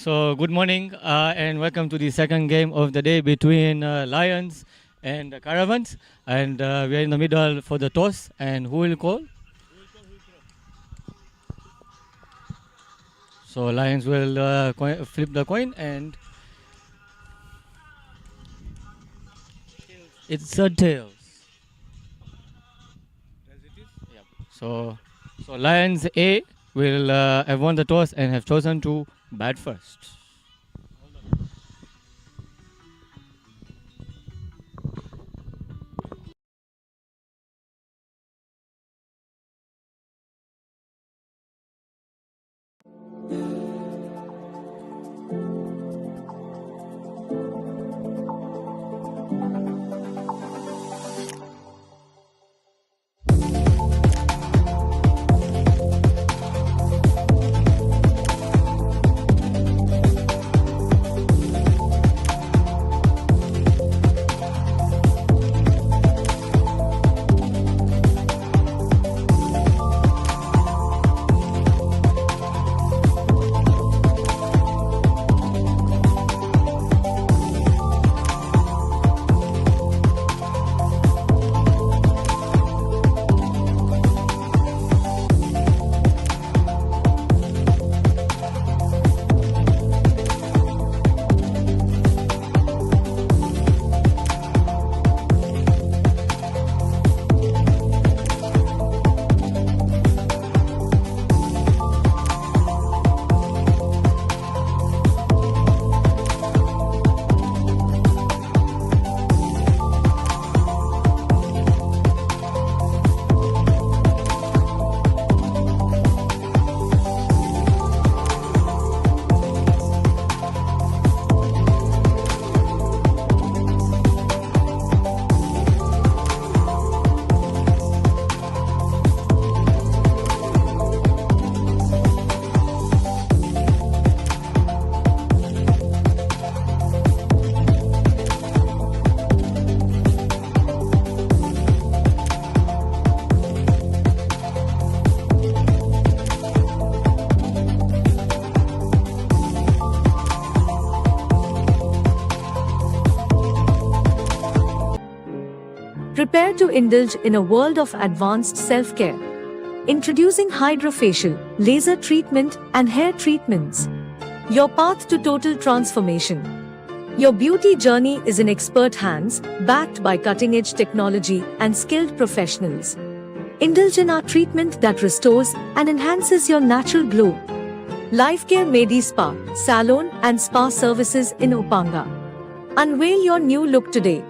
So, good morning and welcome to the second game of the day between Lions and Caravans. And we are in the middle for the toss. And who will call? So, Lions will flip the coin, and it's a tails. Yep. So Lions A will have won the toss and have chosen to bat first. Prepare to indulge in a world of advanced self-care. Introducing hydrofacial, laser treatment, and hair treatments. Your path to total transformation. Your beauty journey is in expert hands, backed by cutting-edge technology and skilled professionals. Indulge in our treatment that restores and enhances your natural glow. Lifecare Medi Spa, Salon and Spa Services in Upanga. Unveil your new look today.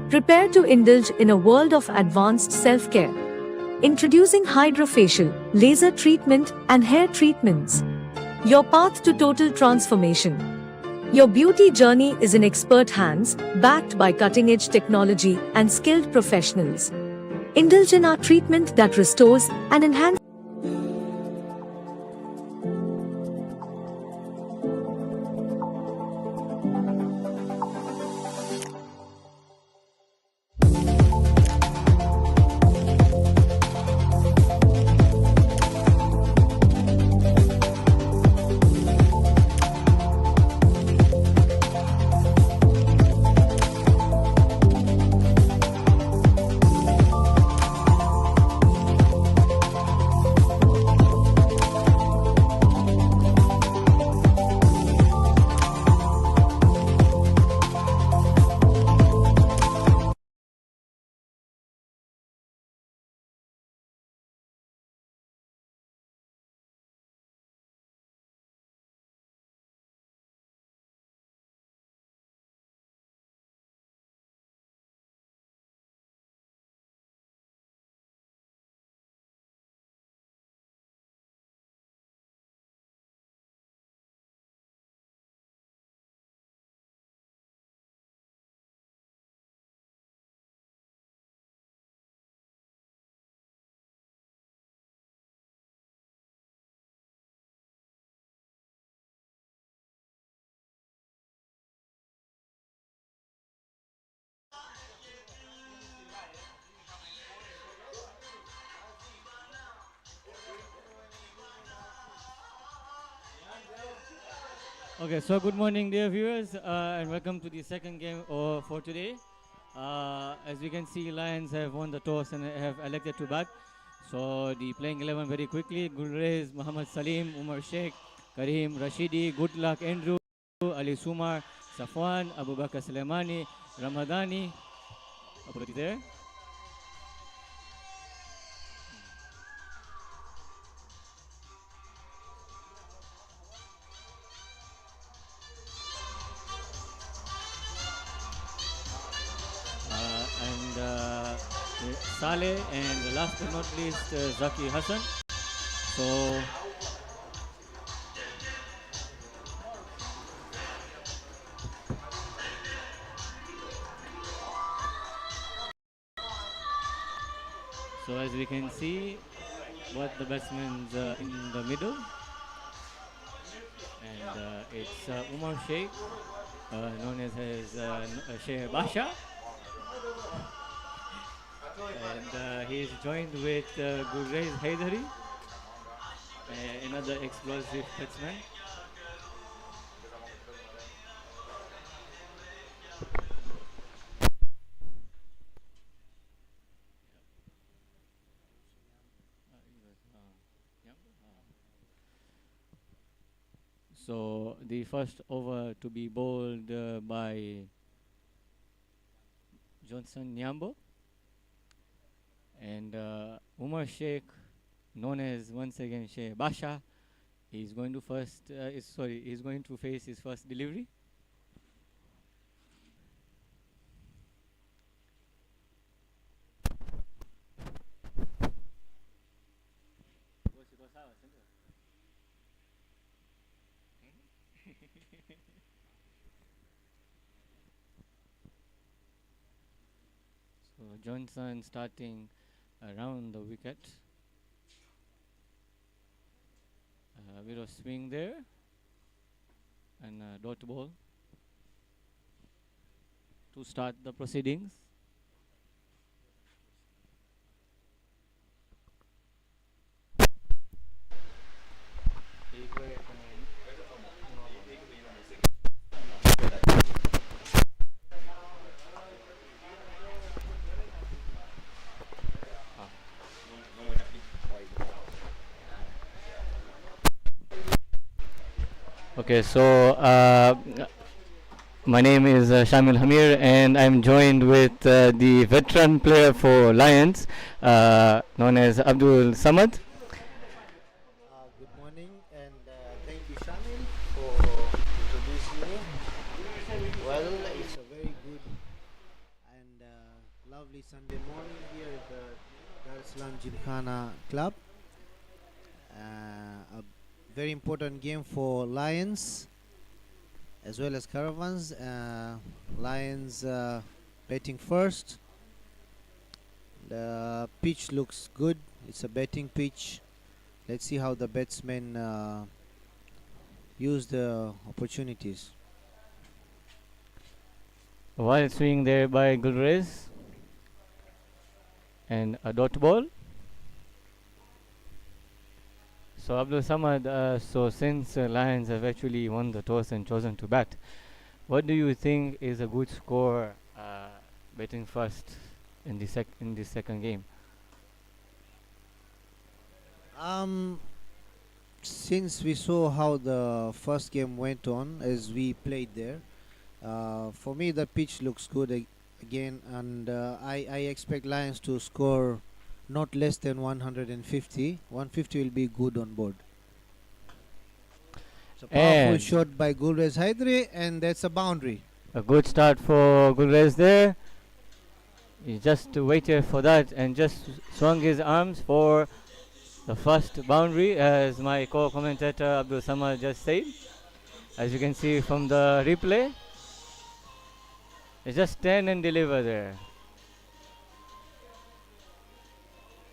Prepare to indulge in a world of advanced self-care. Introducing hydrofacial, laser treatment, and hair treatments. Your path to total transformation. Your beauty journey is in expert hands, backed by cutting-edge technology and skilled professionals. Indulge in our treatment that restores and enhances. Okay, so good morning, dear viewers, and welcome to the second game for today. As we can see, Lions have won the toss and have elected to bat. So the playing 11 very quickly: Gulrez, Muhammad Salim, Umar Sheikh, Karim Rashidi, Good Luck Andrew, Ali Sumar, Safwan, Abu Bakr Suleimani, Ramadani. Apa there? And Saleh, and last but not least, Zaki Hassan. So So as we can see, what the batsmen in the middle, and it's Umar Sheikh, known as Sheikh Basha, and he is joined with Gurrez Haidari, another explosive batsman. So the first over to be bowled by Johnson Nyambo, and Umar Sheikh, known as once again Sheikh Basha, is going to he's going to face his first delivery. So Johnson starting around the wicket. A bit of swing there, and dot ball to start the proceedings. Okay, so my name is Shamil Hamir, and I'm joined with the veteran player for Lions, known as Abdul Samad. Good morning, and thank you, Shamil, for introducing me. Well, it's a very good and Sunday morning here at the Dar es Salaam Gymkhana Club. A very important game for Lions as well as Caravans. Lions betting first. The pitch looks good. It's a betting pitch. Let's see how the batsmen use the opportunities. While swing there by Gulrez and a dot ball. So Abdul Samad, so since Lions have actually won the toss and chosen to bat, what do you think is a good score batting first in this second game? Since we saw how the first game went on as we played there, for me the pitch looks good again, and I expect Lions to score not less than 150. 150 will be good on board. It's a powerful And shot by Gulrez Hydri, and that's a boundary. a good start for Gulrez there. He just waited for that and just swung his arms for the first boundary, as my co-commentator Abdul Samad just said. As you can see from the replay, it's just stand and deliver there.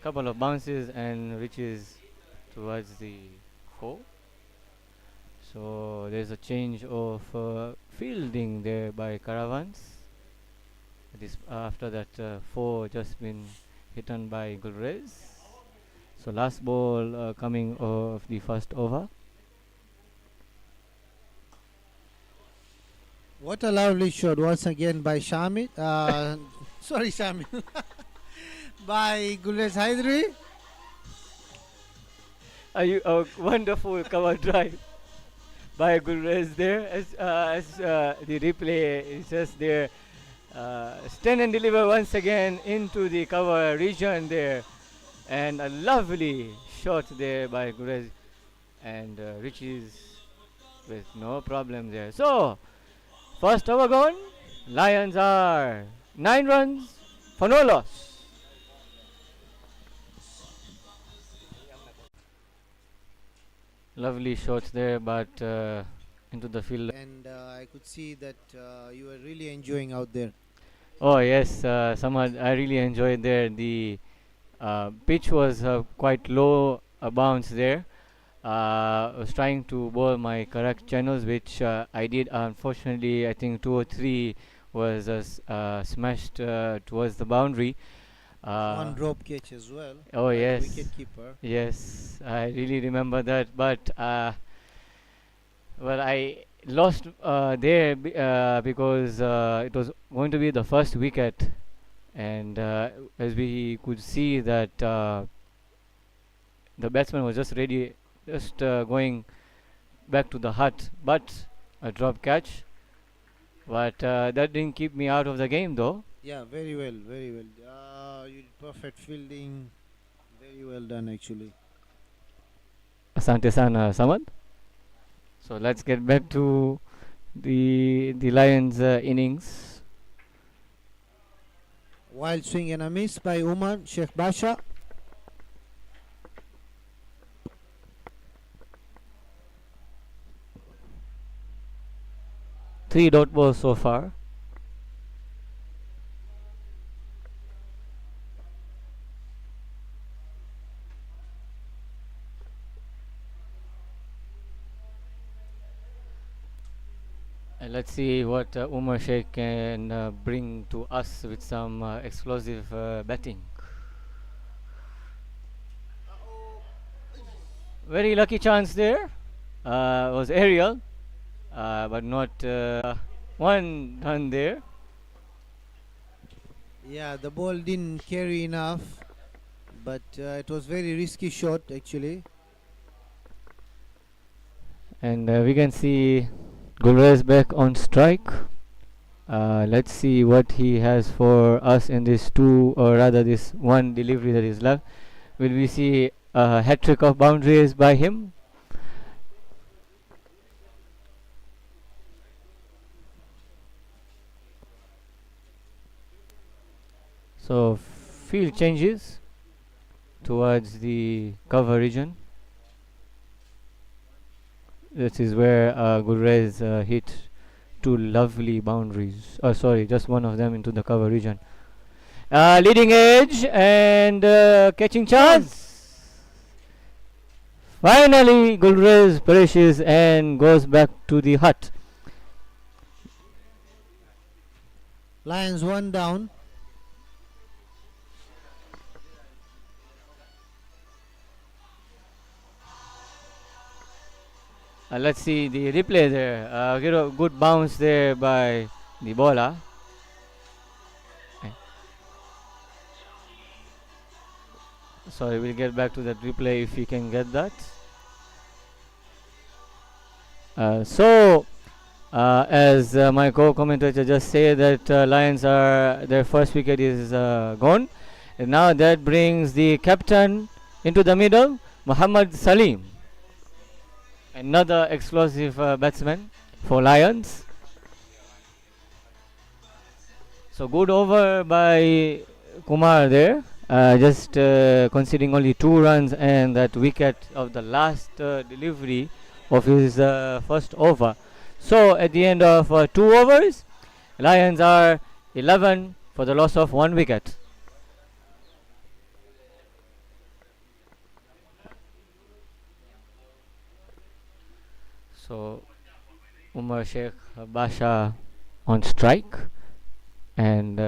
Couple of bounces and reaches towards the 4. So there's a change of fielding there by Caravans. This after that 4 just been hit on by Gulrez. So last ball coming of the first over. What a lovely shot once again by Shamit. Sorry, Shamit. By Gulrez Hydri. A wonderful cover drive by Gulrez there, as the replay is just there. Stand and deliver once again into the cover region there, and a lovely shot there by Gulrez, and reaches with no problem there. So first over gone. Lions are 9 runs for no loss. Lovely shots there, but into the field. And I could see that you were really enjoying out there. Oh yes, Samad, I really enjoyed there. The pitch was quite low bounce there. I was trying to bowl my correct channels, which I did. Unfortunately, I think 2 or 3 was smashed towards the boundary. One drop catch as well. Oh by the yes, wicket keeper. yes, I really remember that. But well, I lost there because it was going to be the first wicket, and as we could see that the batsman was just ready, just going back to the hut, but a drop catch. But that didn't keep me out of the game, though. Yeah, very well, very well. You did perfect fielding. Very well done, actually. Asante sana, Samad. So let's get back to the Lions innings. Wild swing and a miss by Umar Sheikh Basha. Three dot balls so far. And let's see what Umar Sheikh can bring to us with some explosive batting. Very lucky chance there. Was aerial, but not one run there. Yeah, the ball didn't carry enough, but it was very risky shot, actually. And we can see Gulrez back on strike. Let's see what he has for us in this 2, or rather this 1 delivery that is left. Will we see a hat-trick of boundaries by him? So field changes towards the cover region. This is where Gulrez hit two lovely boundaries. Oh, sorry, just one of them into the cover region. Leading edge and catching chance. Finally, Gulrez perishes and goes back to the hut. Lions one down. Let's see the replay there. Get a good bounce there by the bowler. Sorry, we'll get back to that replay if we can get that. As my co-commentator just said that Lions are their first wicket is gone, and now that brings the captain into the middle, Muhammad Salim, another explosive batsman for Lions. So good over by Kumar there, just conceding only 2 runs and that wicket of the last delivery of his first over. So at the end of 2 overs, Lions are 11 for the loss of 1 wicket. So Umar Sheikh Basha on strike, and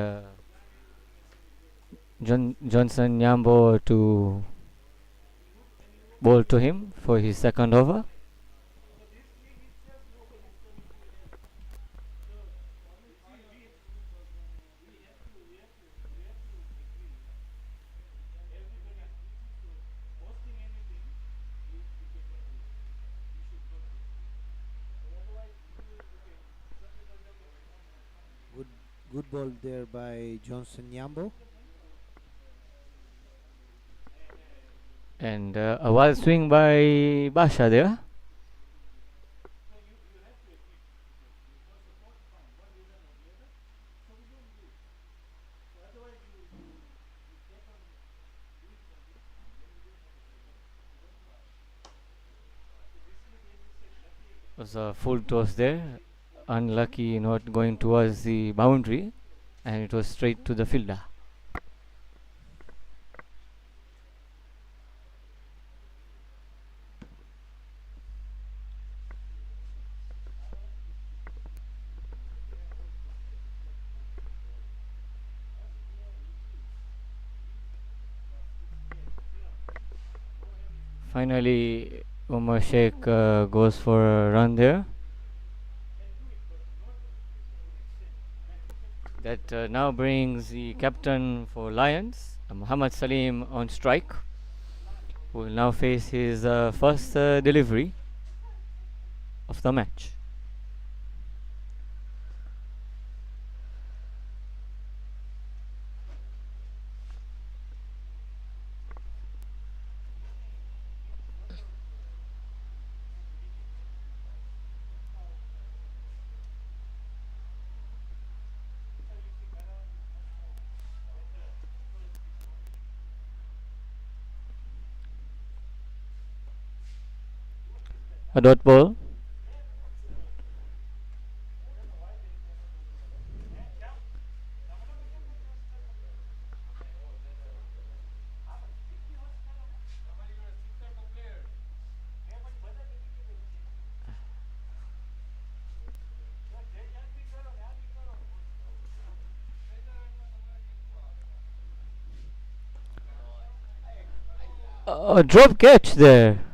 Johnson Nyambo to bowl to him for his second over. Good ball there by Johnson Yambo. And a wild swing by Basha there. Was a full toss there. Unlucky not going towards the boundary, and it was straight to the fielder. Finally, Umar Sheikh goes for a run there. That now brings the captain for Lions, Muhammad Salim, on strike, who will now face his first delivery of the match. A dot ball. A drop catch there.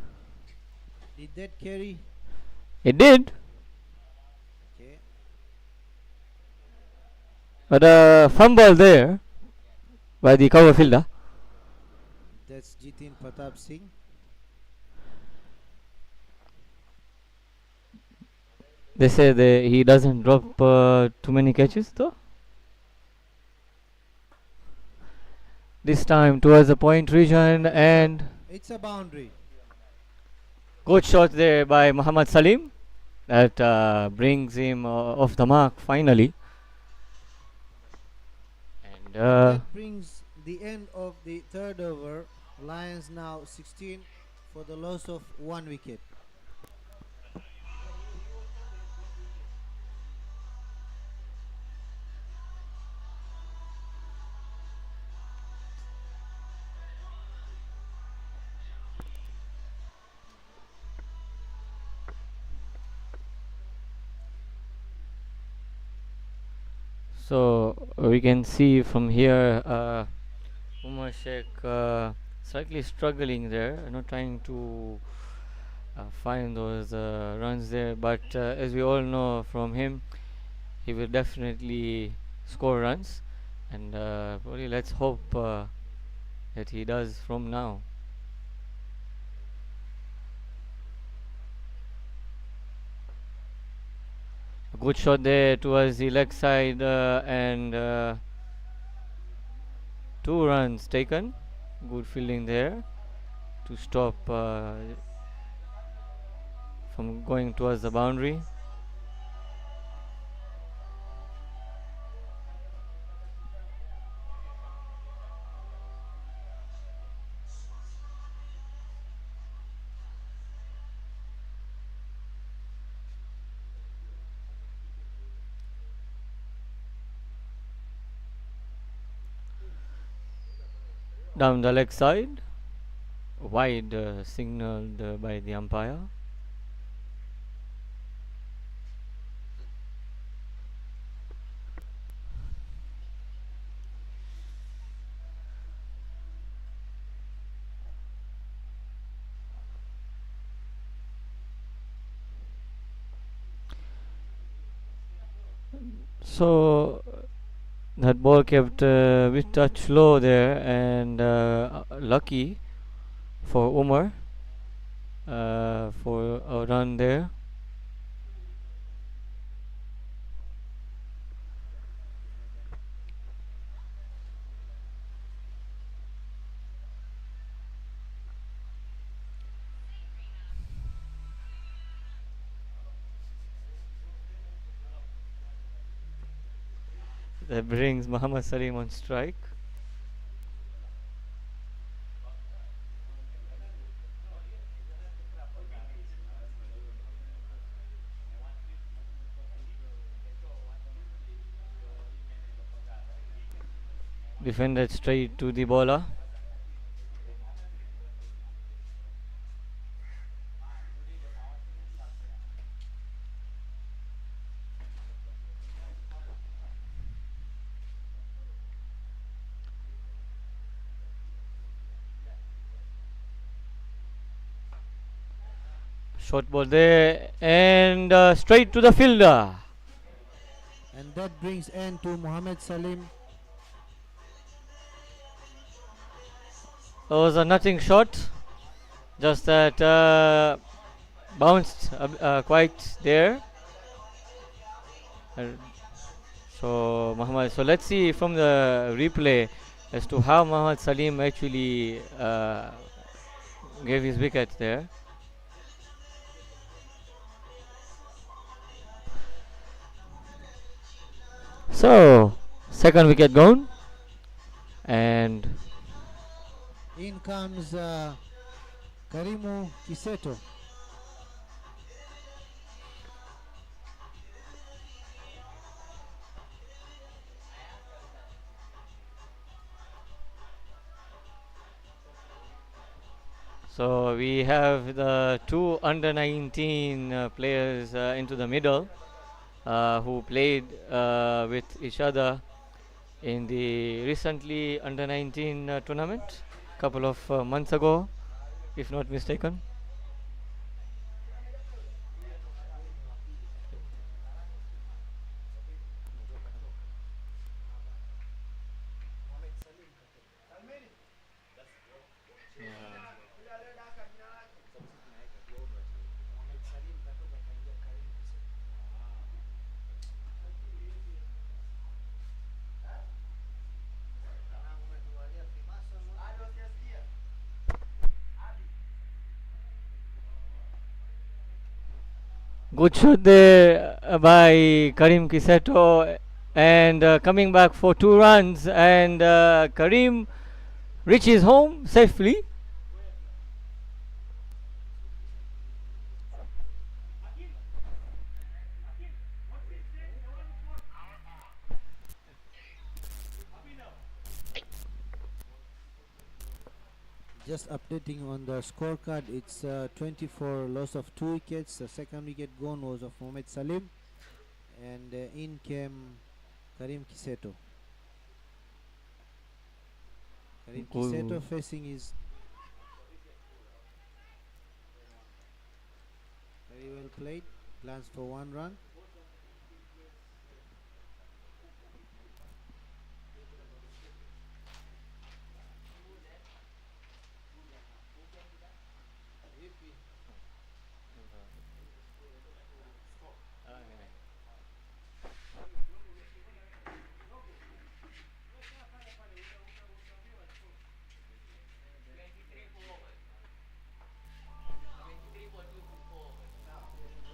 Did that carry? It did. Okay. But a fumble there by the cover fielder. That's Jitin Pratap Singh. They say he doesn't drop too many catches though. This time towards the point region, and It's a boundary. good shot there by Muhammad Salim. That brings him off the mark finally. And Uh, That brings the end of the third over. Lions now 16 for the loss of 1 wicket. so we can see from here Umar Sheikh slightly struggling there, not trying to find those runs there. But as we all know from him, he will definitely score runs, and probably let's hope that he does from now. A good shot there towards the leg side, and 2 runs taken. Good fielding there to stop from going towards the boundary. Down the leg side, wide signaled by the umpire. So that ball kept a bit touch low there, and lucky for Umar for a run there. That brings Muhammad Salim on strike. Defended straight to the bowler. Short ball there, and straight to the fielder. And that brings end to Mohammed Salim. That was a nothing shot, just that bounced quite there. Uh, so let's see from the replay as to how Muhammad Salim actually gave his wicket there. So second wicket gone, and In comes Karimu Kiseto. so we have the two under 19 players into the middle who played with each other in the recently under 19 tournament couple of months ago, if not mistaken. Good shot there by Karim Kiseto, and coming back for 2 runs, and Karim reaches home safely. Just updating on the scorecard, it's 24 loss of 2 wickets. The second wicket gone was of Mohamed Salim, and in came Karim Kiseto. Karim Kiseto facing his very well played, plans for 1 run.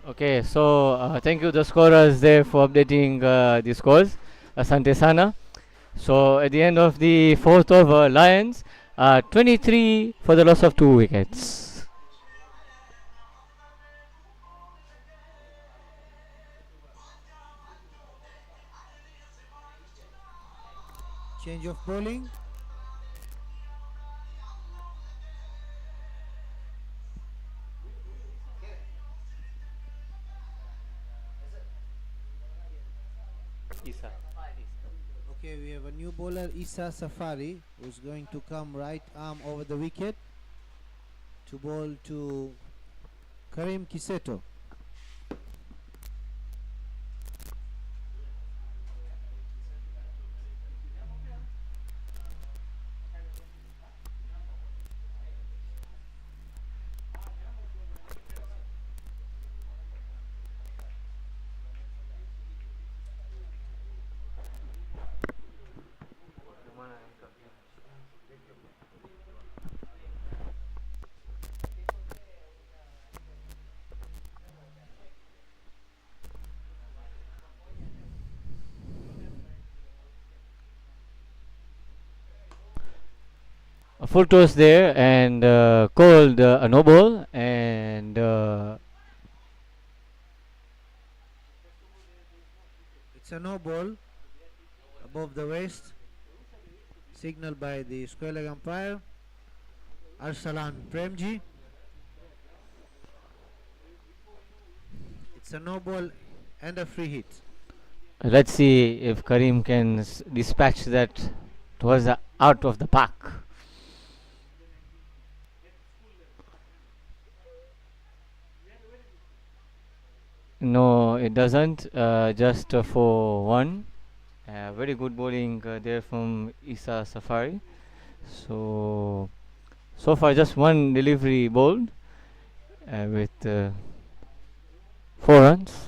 Okay, so thank you the scorers there for updating the scores. Asante Sana. So at the end of the fourth over, Lions 23 for the loss of 2 wickets. Change of bowling. Okay, we have a new bowler, Isa Safari, who's going to come right arm over the wicket to bowl to Karim Kiseto. A full toss there, and called a no ball, and It's a no ball above the waist, signaled by the square leg umpire, Arsalan Premji. It's a no ball and a free hit. let's see if Karim can dispatch that towards the out of the park. No, it doesn't. Just for one. Very good bowling there from Isa Safari. So far just one delivery bowled with 4 runs.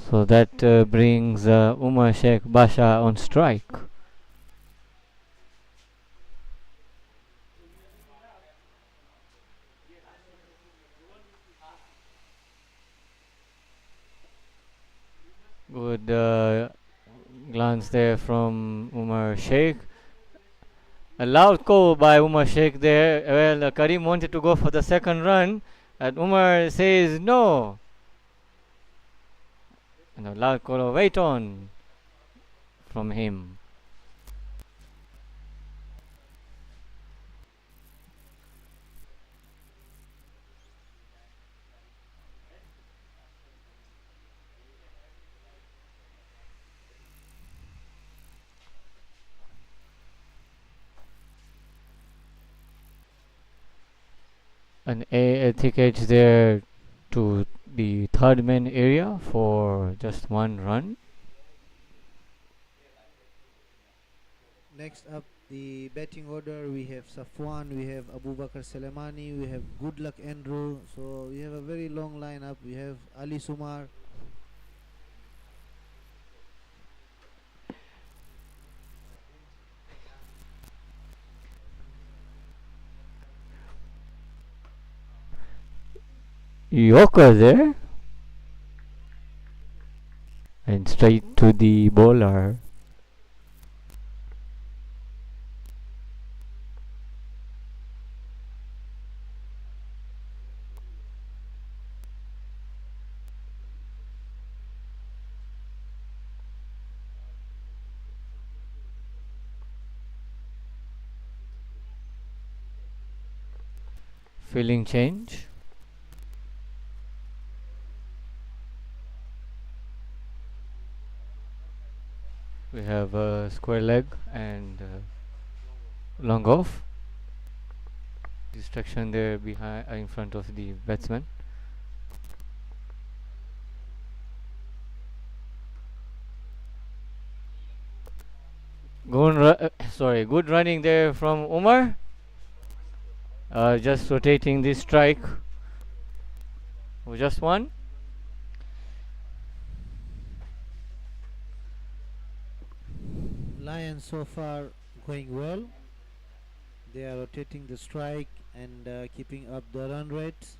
So that brings Umar Sheikh Basha on strike. Good glance there from Umar Sheikh. A loud call by Umar Sheikh there. Well, Karim wanted to go for the second run, and Umar says no. And a loud call of wait on from him. An a thick edge there to the third man area for just 1 run. Next up, the batting order, we have Safwan, we have Abu Bakr Salamani, we have Good Luck Andrew. So we have a very long lineup. We have Ali Sumar. Yorker there. And straight to the bowler. Feeling change. We have a square leg and long off. Distraction there behind in front of the batsman. Good running there from Umar. Just rotating the strike. Just one. Lions so far going well. They are rotating the strike and keeping up the run rate.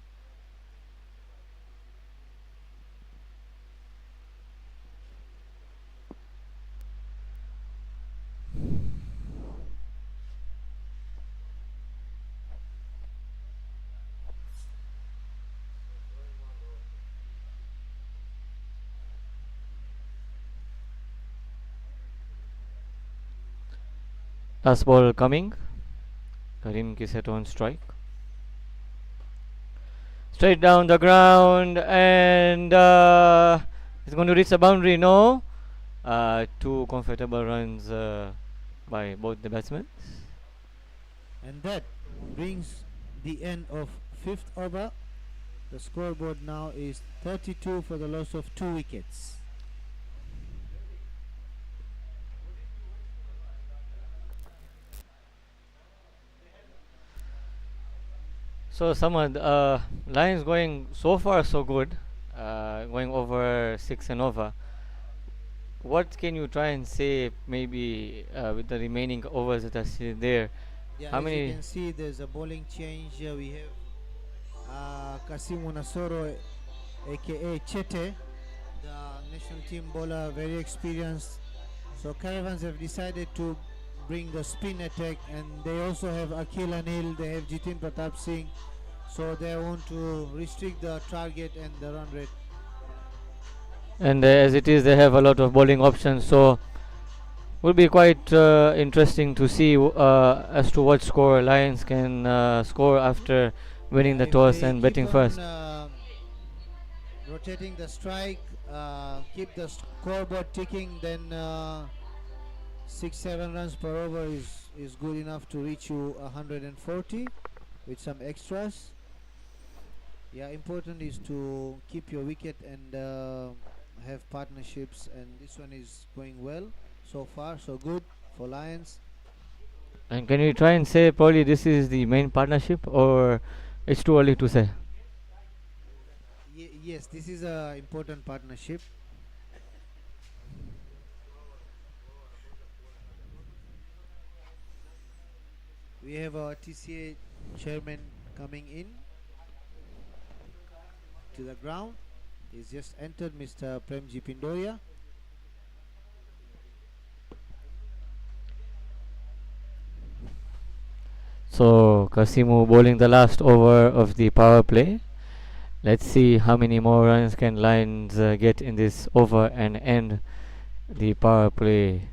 Last ball coming. Karim ki set on strike. Straight down the ground and it's going to reach the boundary. No. Two comfortable runs by both the batsmen. And that brings the end of 5th over. The scoreboard now is 32 for the loss of 2 wickets. So Samad, Lions going so far so good, going over 6 and over. What can you try and say maybe with the remaining overs that are still there? Yeah, How as many? you can see, there's a bowling change. We have Kasimu Nasoro, aka Chete, the national team bowler, very experienced. So Caravans have decided to bring the spin attack, and they also have Akhil Anil, they have Jitin Pratap Singh. So they want to restrict the target and the run rate. And as it is, they have a lot of bowling options. So will be quite interesting to see as to what score Lions can score after winning Yeah, the if toss they and keep batting on first. rotating the strike, keep the scoreboard ticking, then 6-7 runs per over is good enough to reach you 140 with some extras. Yeah, important is to keep your wicket and have partnerships, and this one is going well so far, so good for Lions. And can we try and say probably this is the main partnership, or it's too early to say? Yes, this is a important partnership. We have our TCA chairman coming in to the ground. He's just entered, Mr. Premji Pindoria. So Kasimu bowling the last over of the power play. Let's see how many more runs can Lions get in this over and end the power play.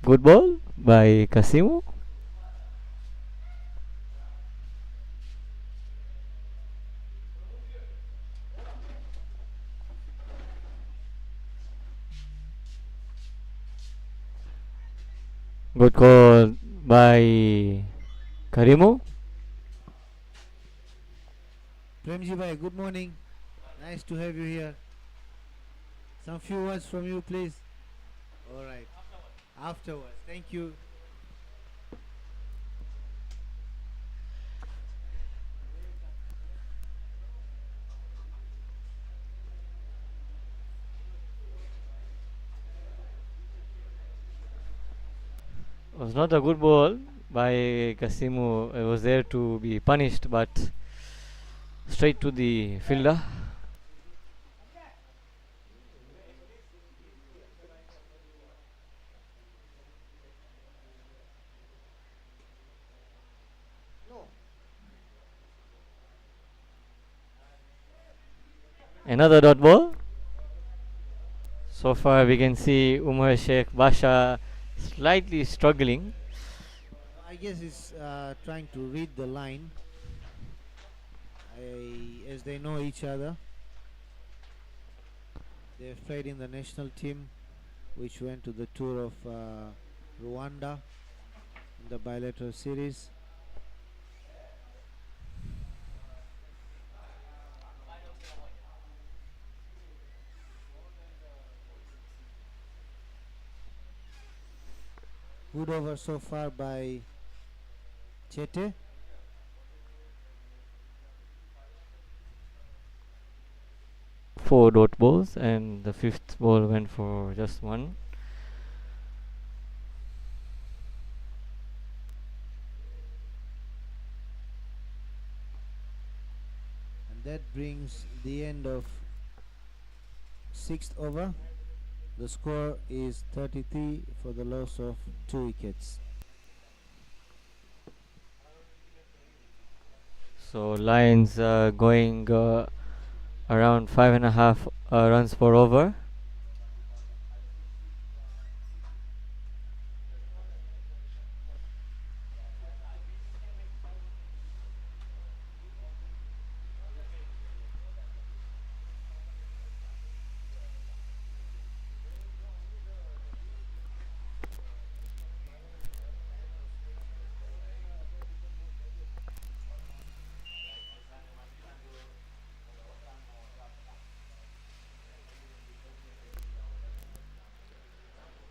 Good ball by Kasimu. Good call by Karimu. Premji bhai, good morning. Nice to have you here. Some few words from you, please. All right. Afterwards. Thank you. Was not a good ball by Kasimu. It was there to be punished, but straight to the fielder. Another dot ball. So far we can see Umar Sheikh Basha slightly struggling. I guess he's trying to read the line as they know each other. They've played in the national team, which went to the tour of Rwanda in the bilateral series. Good over so far by Chete. Four dot balls, and the fifth ball went for just one. And that brings the end of sixth over. The score is 33 for the loss of 2 wickets. So Lions going around 5.5 runs per over.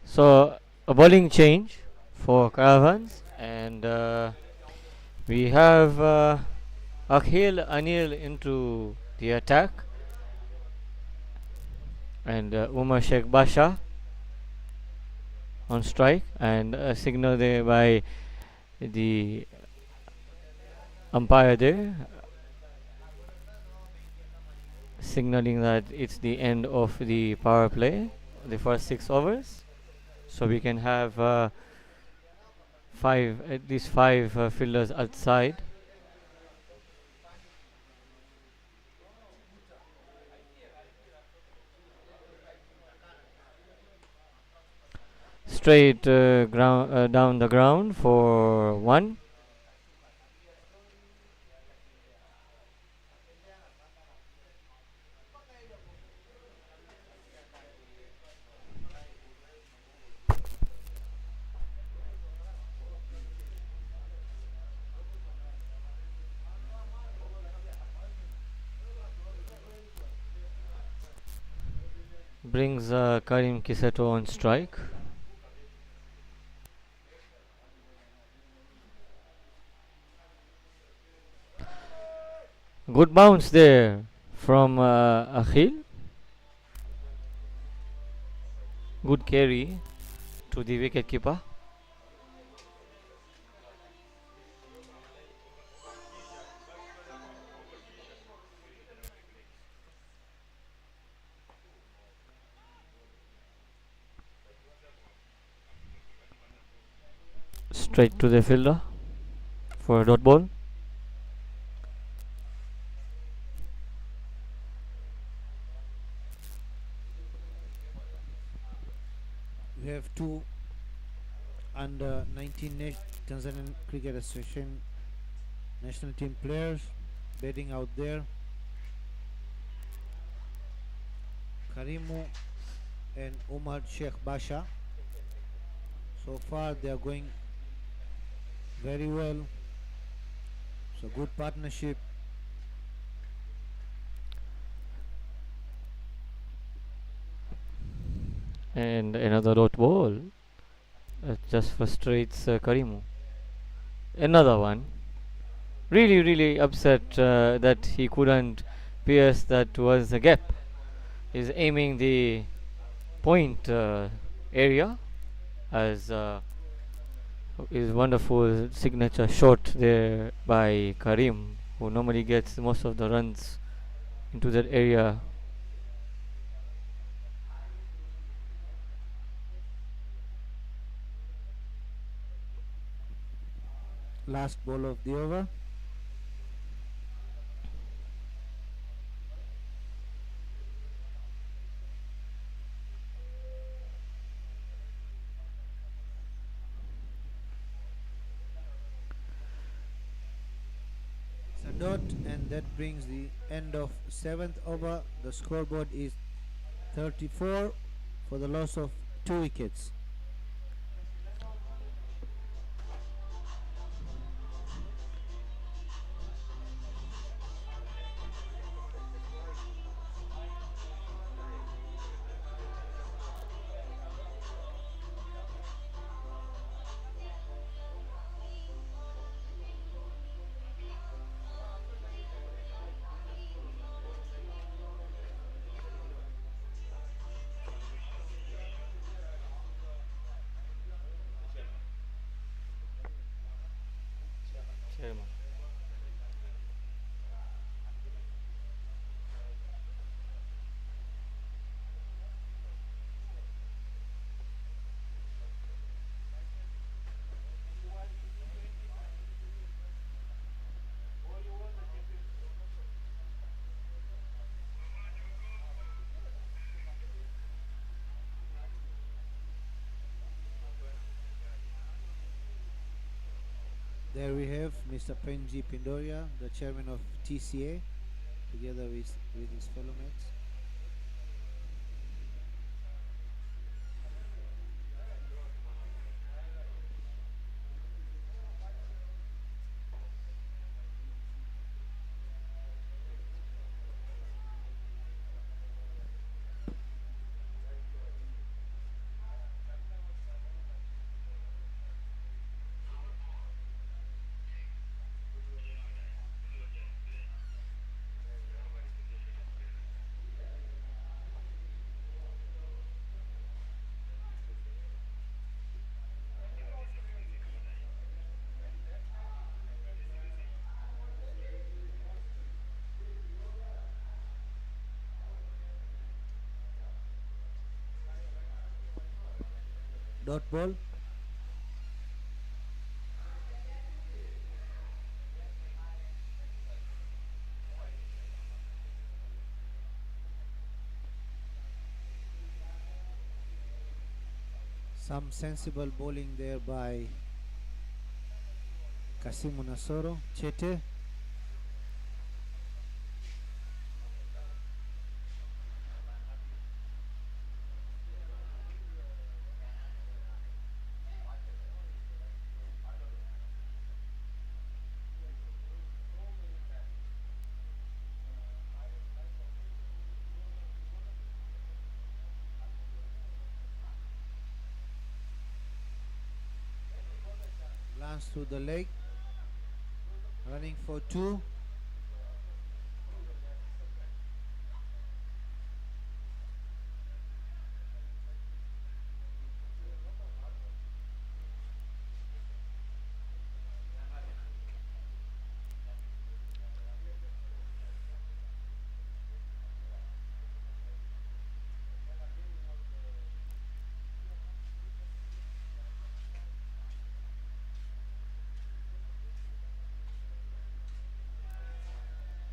So a bowling change for Caravans, and we have Akhil Anil into the attack, and Umar Sheikh Basha on strike, and a signal there by the umpire there, signaling that it's the end of the power play, the first 6 overs. So we can have at least five fielders outside. Straight down the ground for one. Brings Karim Kiseto on strike. Good bounce there from Akhil. Good carry to the wicket keeper. Straight to the fielder for a dot ball. We have 2 under 19 Tanzanian Cricket Association national team players batting out there. Karimu and Umar Sheikh Basha. So far they are going very well. So good partnership. And another dot ball. Just frustrates Karimu. Another one. Really upset that he couldn't pierce that was a gap. He's aiming the point area as is wonderful signature shot there by Karim, who normally gets most of the runs into that area. Last ball of the over. It's a dot, and that brings the end of 7th over. The scoreboard is 34 for the loss of 2 wickets. Chairman. There we have Mr. Penji Pindoria, the chairman of TCA, together with his fellow mates. Dot ball. Some sensible bowling there by Kasimu Nasoro, Chete. Glance to the leg, running for 2.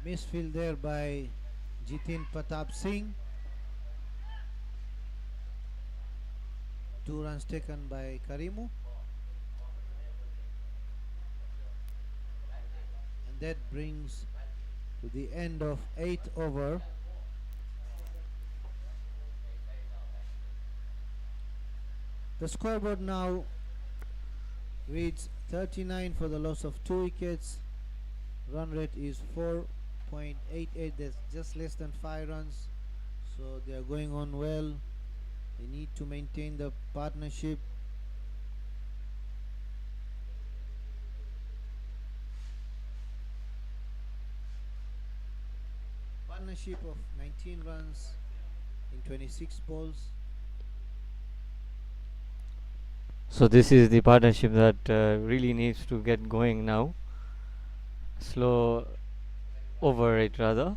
Misfield there by Jitin Pratap Singh. 2 runs taken by Karimu. And that brings to the end of 8th over. The scoreboard now reads 39 for the loss of 2 wickets. Run rate is 4.88. That's just less than 5 runs. So they are going on well. They need to maintain the partnership. Partnership of 19 runs in 26 balls. So this is the partnership that really needs to get going now. Slow over it rather.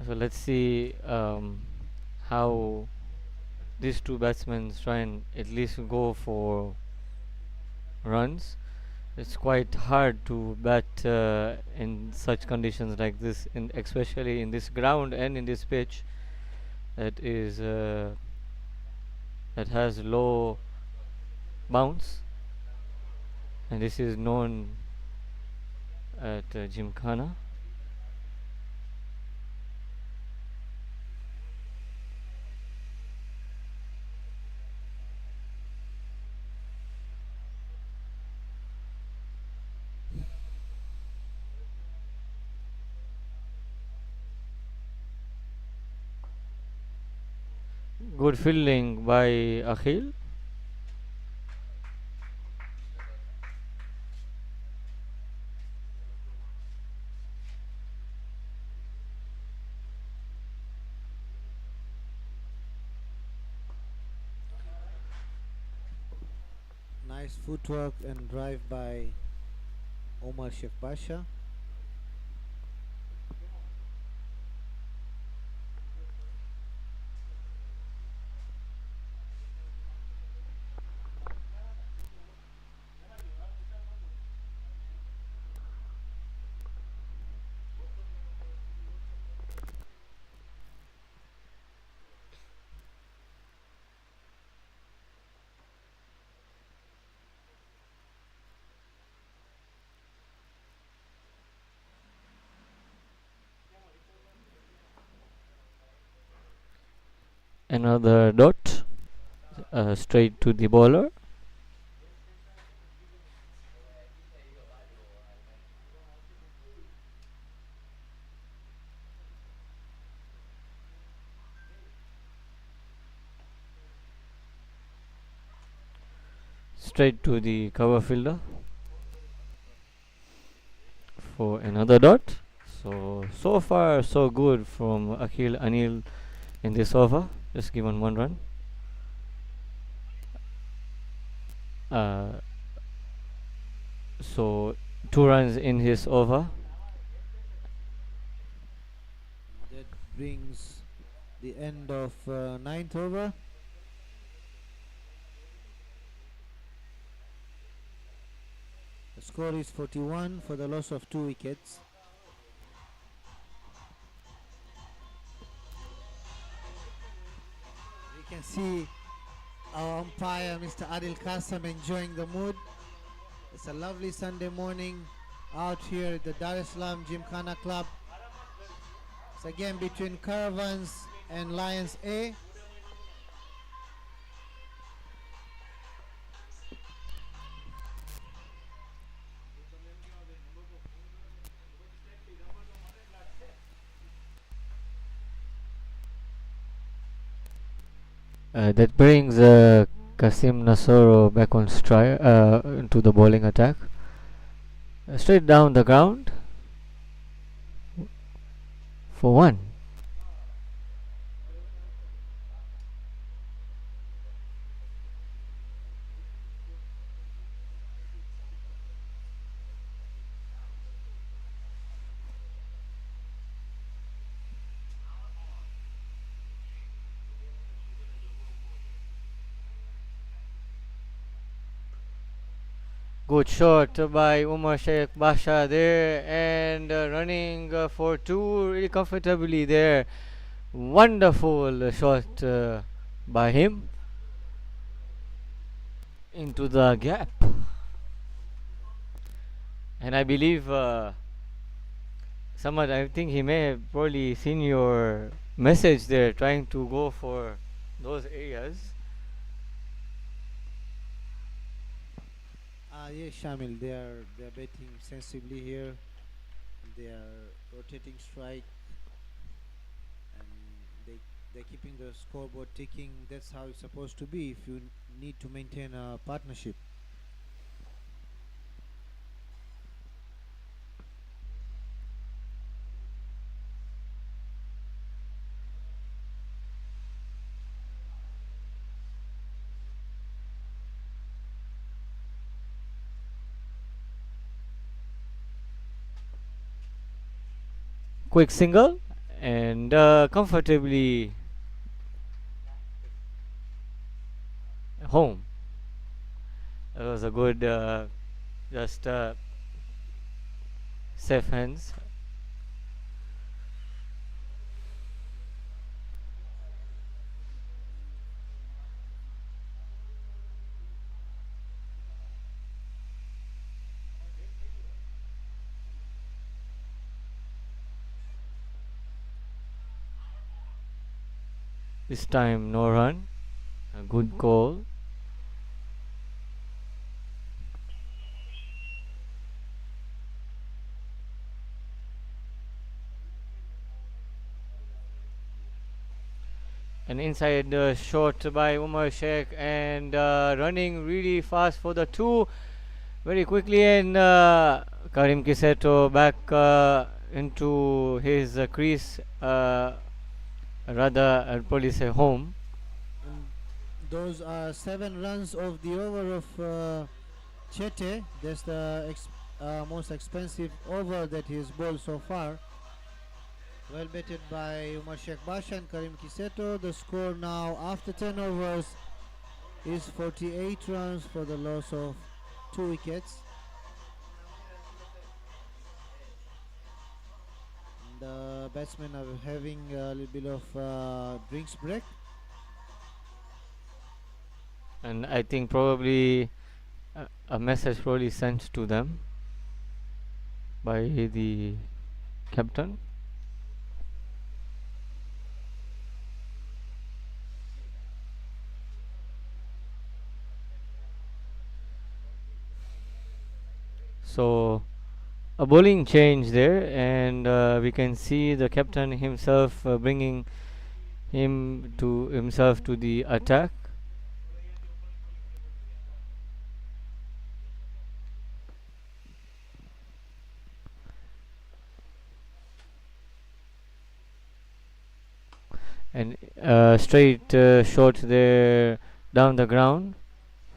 So let's see how these two batsmen try and at least go for runs. It's quite hard to bat in such conditions like this, especially in this ground and in this pitch that is that has low bounce, and this is known at Gymkhana. Good fielding by Akhil. Nice footwork and drive by Omar Sheikh Pasha. Another dot straight to the bowler. Straight to the cover fielder for another dot. So far so good from Akhil Anil in this over. Just given one run. So 2 runs in his over. That brings the end of ninth over. The score is 41 for the loss of 2 wickets. We can see our umpire, Mr. Adil Kasam, enjoying the mood. It's a lovely Sunday morning out here at the Dar es Salaam Gymkhana Club. It's a game between Caravans and Lions A. That brings Kasim Nasoro back on strike into the bowling attack. Straight down the ground for one. Good shot by Umar Sheikh Basha there, and running for two really comfortably there. Wonderful shot by him into the gap. And I believe Samad, I think he may have probably seen your message there, trying to go for those areas. Yes, Shamil, they are betting sensibly here. They are rotating strike, and they're keeping the scoreboard ticking. That's how it's supposed to be if you need to maintain a partnership. quick single and comfortably home. It was a good, just safe hands. This time no run, a good call. And inside shot by Umar Sheikh and running really fast for the two very quickly, and Karim Kiseto back into his crease, rather I'll probably say home. And those are 7 runs of the over of Chete. That's the most expensive over that he has bowled so far. Well batted by Umar Sheikh Basha and Karim Kiseto. The score now after 10 overs is 48 runs for the loss of 2 wickets. The batsmen are having a little bit of drinks break. And I think probably a message probably sent to them by the captain. So a bowling change there, and we can see the captain himself bringing himself to the attack. And straight shot there down the ground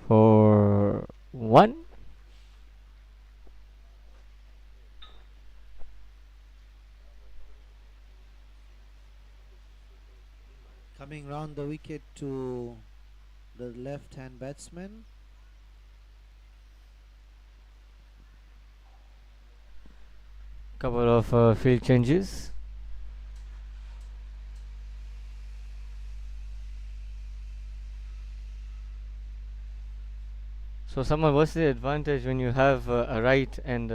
for one. Coming round the wicket to the left hand batsman. Couple of field changes. So, someone, what's the advantage when you have a right and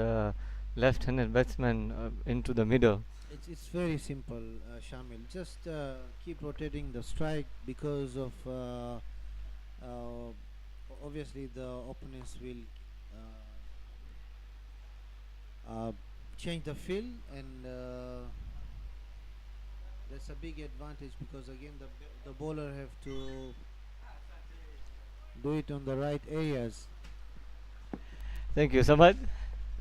left-handed batsman into the middle? It's very simple, Shamil. Just keep rotating the strike because of obviously the opponents will change the field, and that's a big advantage because again the bowler have to do it on the right areas. Thank you, Samad.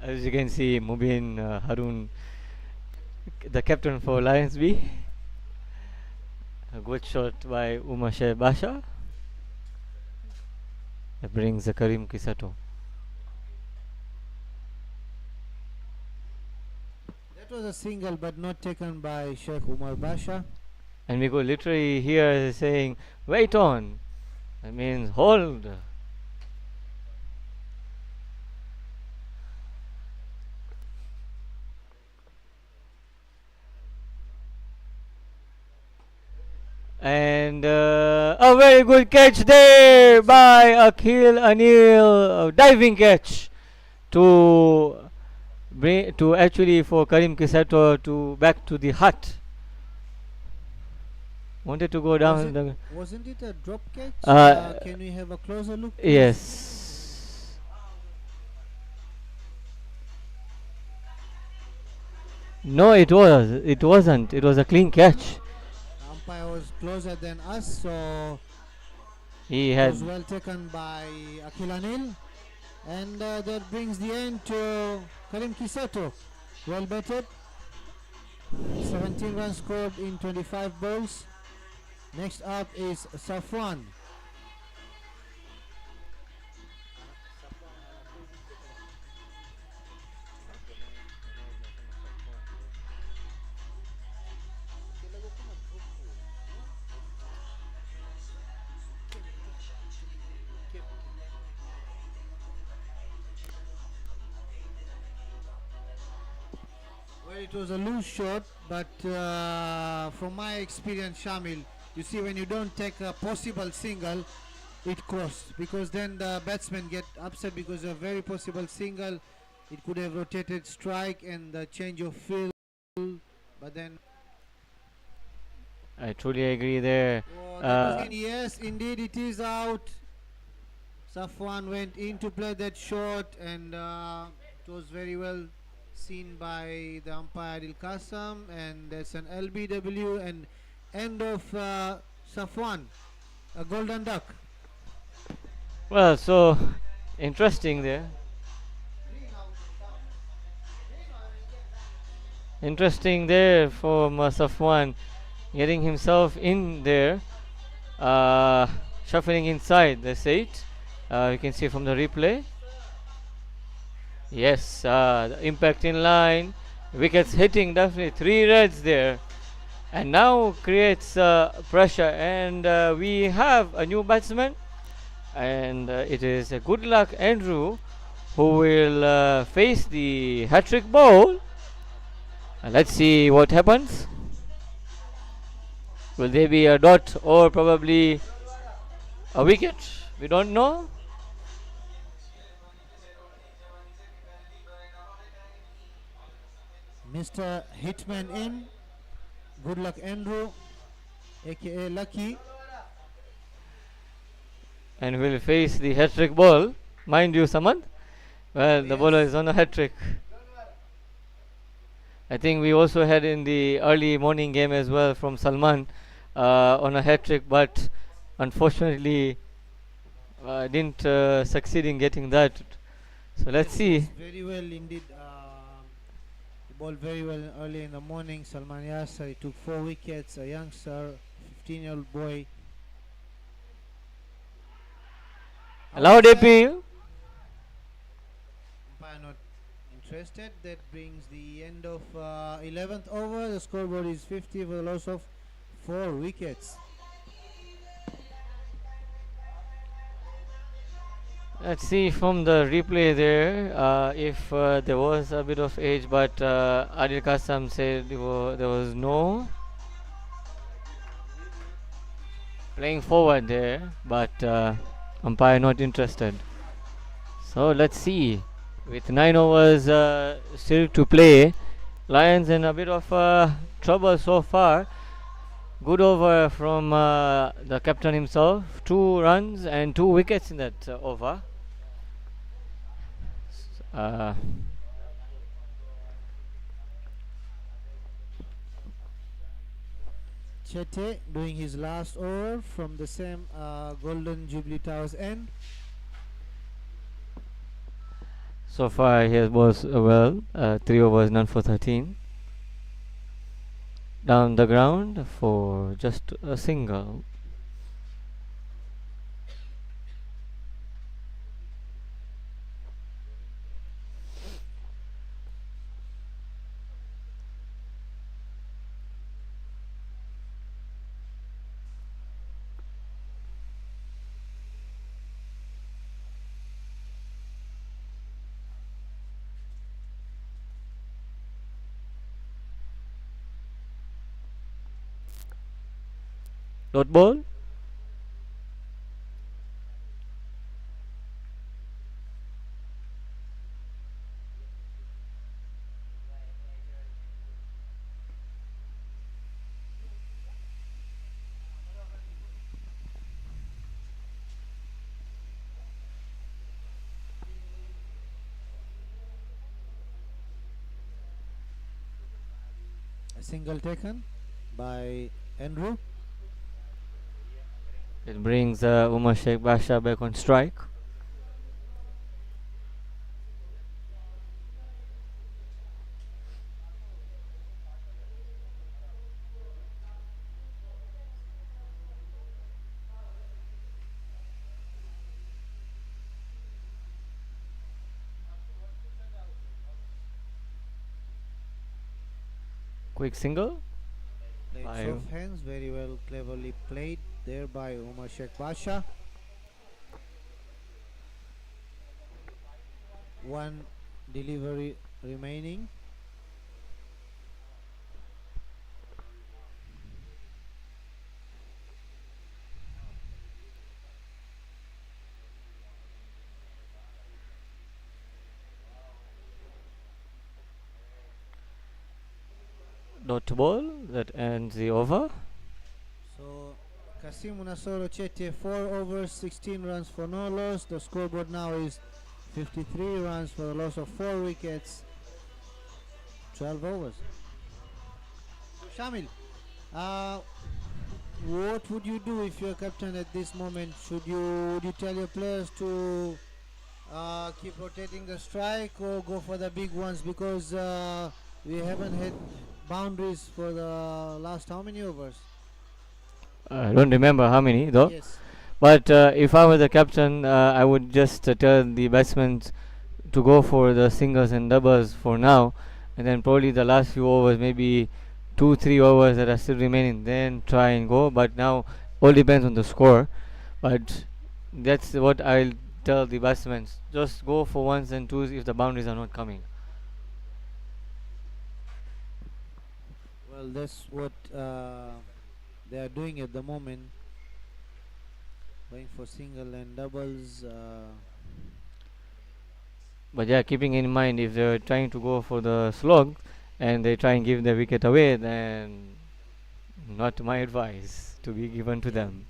As you can see, Mubin Harun, the captain for Lions B. A good shot by Umar Sheikh Basha. That brings Karim Kisato. That was a single, but not taken by Sheikh Umar Basha. And we could literally hear saying, "Wait on." That means hold. And a very good catch there by Akhil Anil, diving catch to bring to actually for Karim Kisato to back to the hut. Wanted to go down. Wasn't it a drop catch? Can we have a closer look, please? Yes. No, it was. It wasn't. It was a clean catch. The umpire was closer than us, so He it had. was well taken by Akhil Anil. And that brings the end to Karim Kisato. Well batted. 17 runs scored in 25 balls. Next up is Safwan. Well, it was a loose shot, but from my experience, Shamil, you see, when you don't take a possible single, it crossed, because then the batsmen get upset because a very possible single, it could have rotated strike and the change of field, but then I truly agree there. yes, indeed, it is out. Safwan went in to play that shot, and it was very well seen by the umpire Adil Kasam, and that's an LBW and end of Safwan, a golden duck. Well, so interesting there. Interesting there for Safwan, getting himself in there, shuffling inside the seat. You can see from the replay. Yes, the impact in line, wickets hitting, definitely 3 reds there, and now creates pressure. And we have a new batsman, and it is good luck Andrew who will face the hat-trick ball. Let's see what happens. Will there be a dot or probably a wicket? We don't know. Mr. Hitman in. Good luck Andrew, aka Lucky. And will face the hat-trick ball. Mind you, Samant. Well, the bowler is on a hat-trick. I think we also had in the early morning game as well from Salman on a hat-trick, but unfortunately didn't succeed in getting that. So let's see. Very well indeed. He bowled very well early in the morning. Salman Yasser, he took 4 wickets. A youngster, 15-year-old boy. Allowed appeal. Umpire not interested. That brings the end of 11th over. The scoreboard is 50 with a loss of 4 wickets. Let's see from the replay there if there was a bit of age, but Adil Kasam said there was no. Playing forward there, but umpire not interested. So let's see. With 9 overs still to play, Lions in a bit of trouble so far. Good over from the captain himself. 2 runs and 2 wickets in that over. Chete doing his last over from the same Golden Jubilee Towers end. So far he has bowled well. 3 overs, none for 13. Down the ground for just a single. Dot ball. A single taken by Andrew. It brings Umar Sheikh Basha back on strike. Quick single. Played soft hands, very well, cleverly played there by Umar Sheikh Basha. 1 delivery remaining. dot ball that ends the over. So Kasim Unasoro Chete 4 overs, 16 runs for no loss. The scoreboard now is 53 runs for the loss of 4 wickets, 12 overs. Shamil, uh, what would you do if you're captain at this moment? Would you tell your players to keep rotating the strike or go for the big ones, because we haven't hit boundaries for the last how many overs? I don't remember how many though. Yes. But if I were the captain, I would just tell the batsmen to go for the singles and doubles for now, and then probably the last few overs, maybe 2-3 overs that are still remaining, then try and go. But now all depends on the score. But that's what I'll tell the batsmen. Just go for ones and twos if the boundaries are not coming. Well, that's what they are doing at the moment, going for single and doubles. But yeah, keeping in mind if they're trying to go for the slog and they try and give the wicket away, then not my advice to be given to them.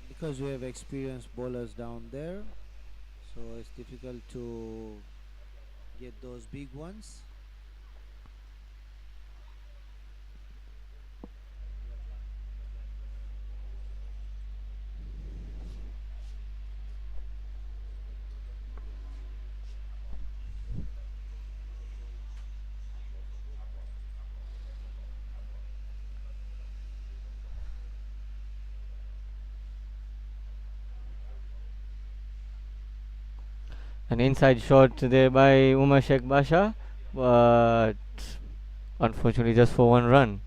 Because we have experienced bowlers down there, so it's difficult to get those big ones. An inside shot there by Umar Sheikh Basha, but unfortunately just for one run.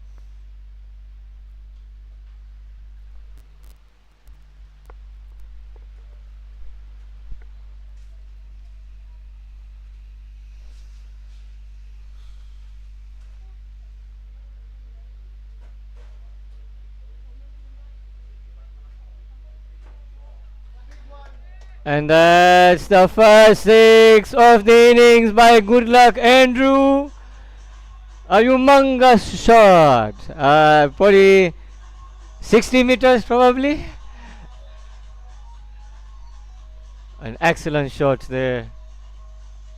And that's the first six of the innings by Good Luck Andrew. A humongous shot. Probably 60 meters probably. An excellent shot there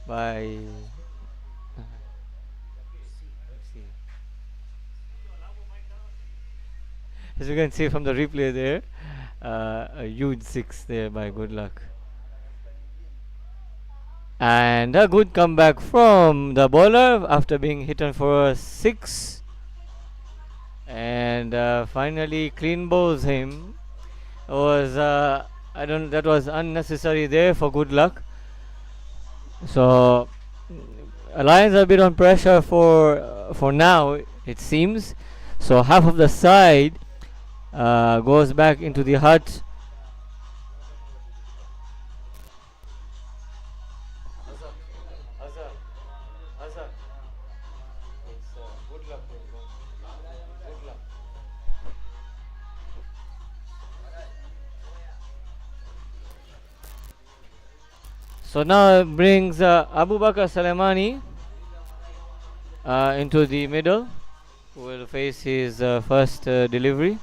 by as you can see from the replay there, a huge six there by Good Luck. And a good comeback from the bowler after being hit for a six. And finally clean bowls him. Was that was unnecessary there for Good Luck. So Lions are a bit on pressure for now, it seems. So half of the side goes back into the hut. So now it brings Abu Bakr Salemani into the middle, who will face his first delivery.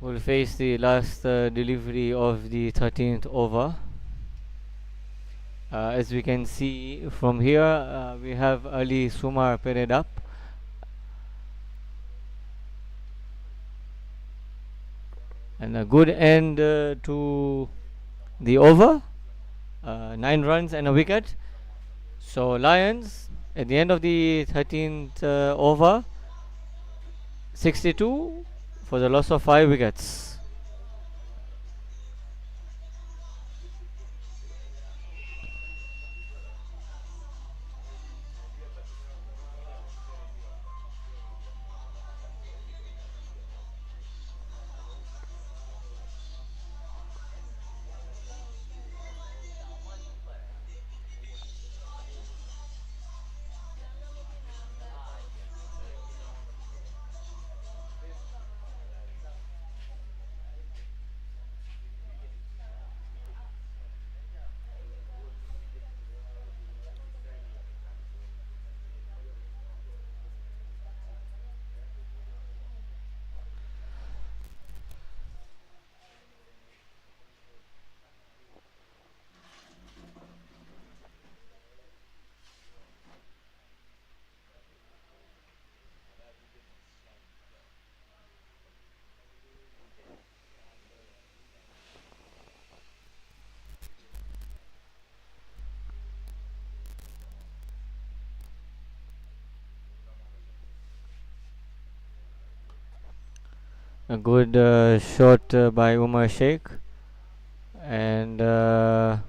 Will face the last delivery of the 13th over. As we can see from here, we have Ali Sumar paired up. And a good end to the over. 9 runs and a wicket. So Lions at the end of the 13th over, 62 for the loss of 5 wickets. A good shot by Umar Sheikh, and a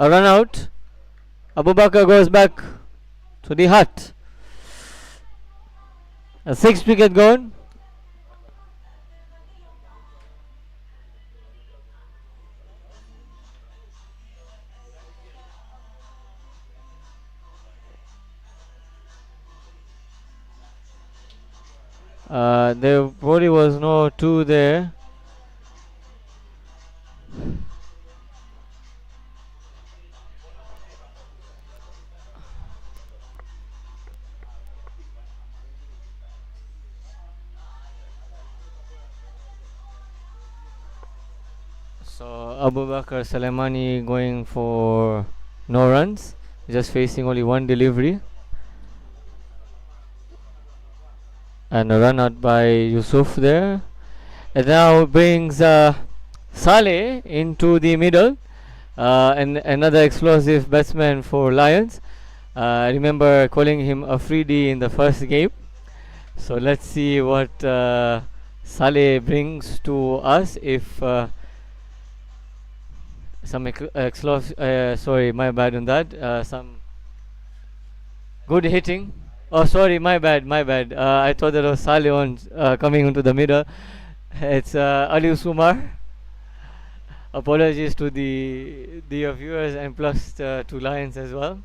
run out. Abu Bakr goes back to the hut. A sixth wicket gone. There probably was no two there. So Abu Bakr Salemani going for no runs, just facing only one delivery. And a run out by Yusuf there. And now brings Saleh into the middle. And another explosive batsman for Lions. I remember calling him a freebie in the first game. So let's see what Saleh brings to us. If some sorry, my bad on that. Some good hitting. Oh, sorry, my bad. I thought that was Saleh on coming into the middle. It's Ali Sumar. Apologies to the viewers and plus to Lions as well.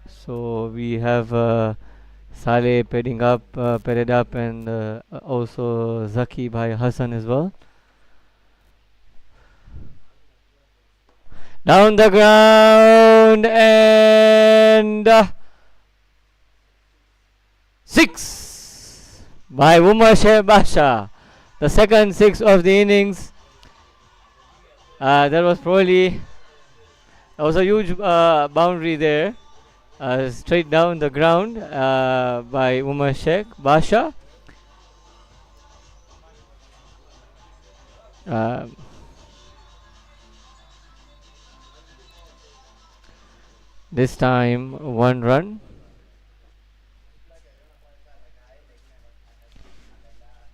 So we have Saleh padded up, and also Zaki by Hassan as well. Down the ground, and six by Umar Sheikh Basha. The second six of the innings. That was a huge boundary there. Straight down the ground by Umar Sheikh Basha. This time, one run.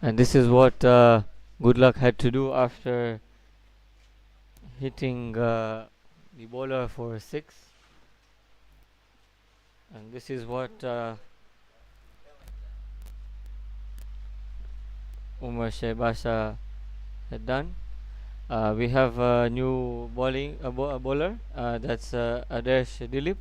And this is what Good Luck had to do after hitting the bowler for a six. And this is what Umar Sheikh Basha had done. We have a new bowler. That's Adesh Dilip.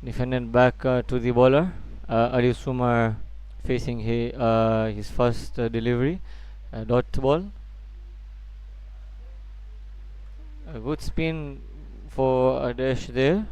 Defended back to the bowler. Ali Sumar facing his first delivery. Dot ball. A good spin for Adesh there.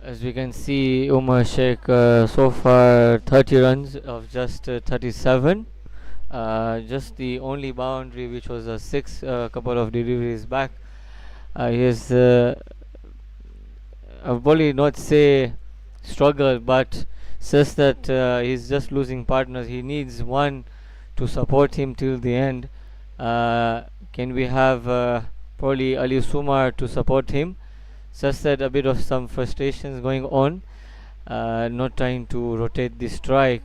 As we can see, Umar Sheikh so far 30 runs of just 37. Just the only boundary, which was a six, couple of deliveries back. He has, I'll probably not say struggle, but says that he's just losing partners. He needs one to support him till the end. Can we have probably Ali Sumar to support him? Just that a bit of some frustrations going on, not trying to rotate the strike.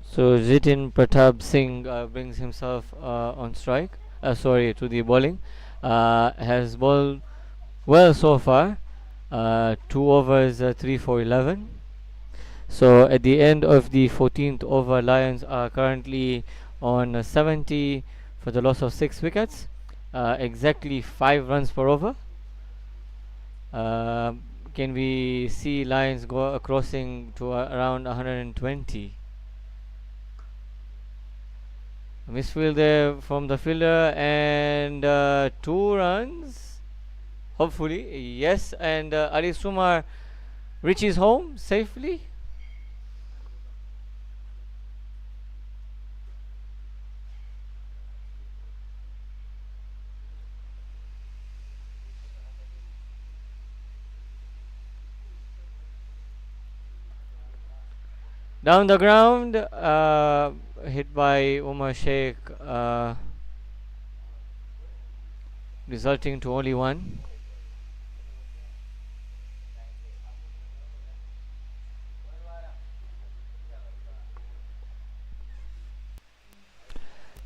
So Jitin Pratap Singh brings himself on strike. To the bowling. Has bowled well so far. 2 overs, 3 for 11. So at the end of the 14th over, Lions are currently on 70 for the loss of 6 wickets, exactly 5 runs per over. Uh, can we see Lions go crossing to around 120? Misfield there from the fielder, and 2 runs. Hopefully, yes. And Ali Sumar reaches home safely. Down the ground, hit by Umar Sheikh, resulting to only 1.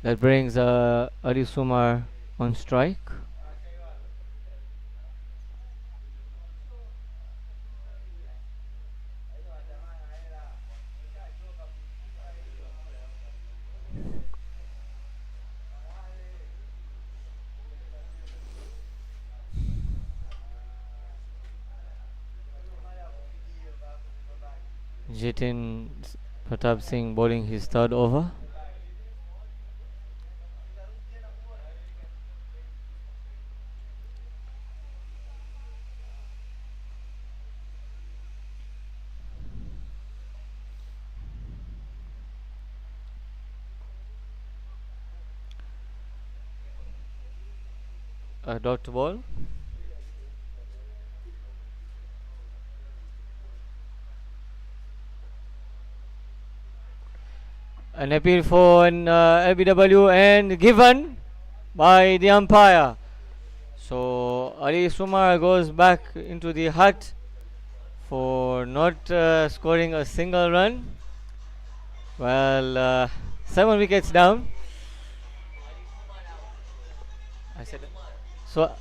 That brings Ali Sumar on strike. Jitin Pratap Singh bowling his 3rd over. A dot ball. An appeal for an LBW and given by the umpire. So Ali Sumar goes back into the hut for not scoring a single run. Well, 7 wickets down. I said so.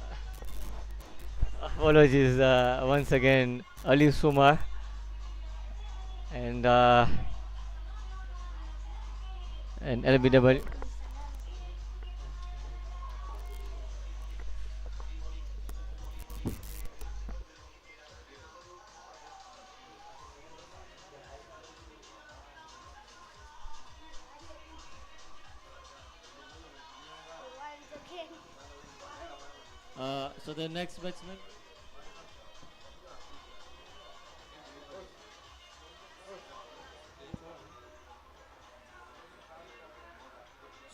Apologies once again, Ali Sumar, and LBW. So the next batsman.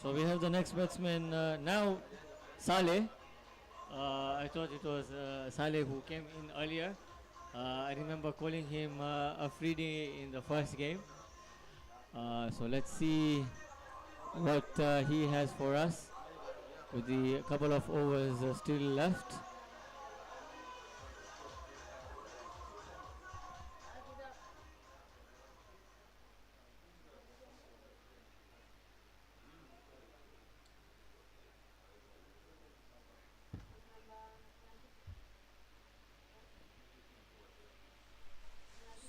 So we have the next batsman now, Saleh. I thought it was Saleh who came in earlier. I remember calling him a freebie in the first game. So let's see what he has for us with the couple of overs still left.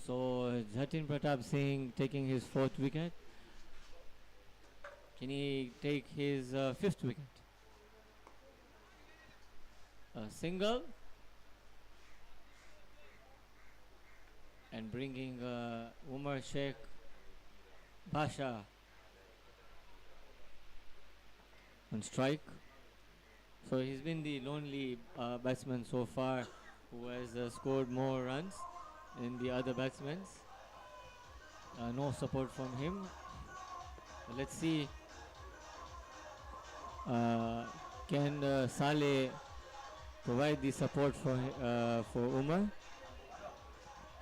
So Jatin Pratap Singh taking his 4th wicket. Can he take his 5th wicket? A single, and bringing Umar Sheikh Basha on strike. So he's been the lonely batsman so far who has scored more runs than the other batsmen. No support from him. Let's see, can Saleh provide the support for Umar.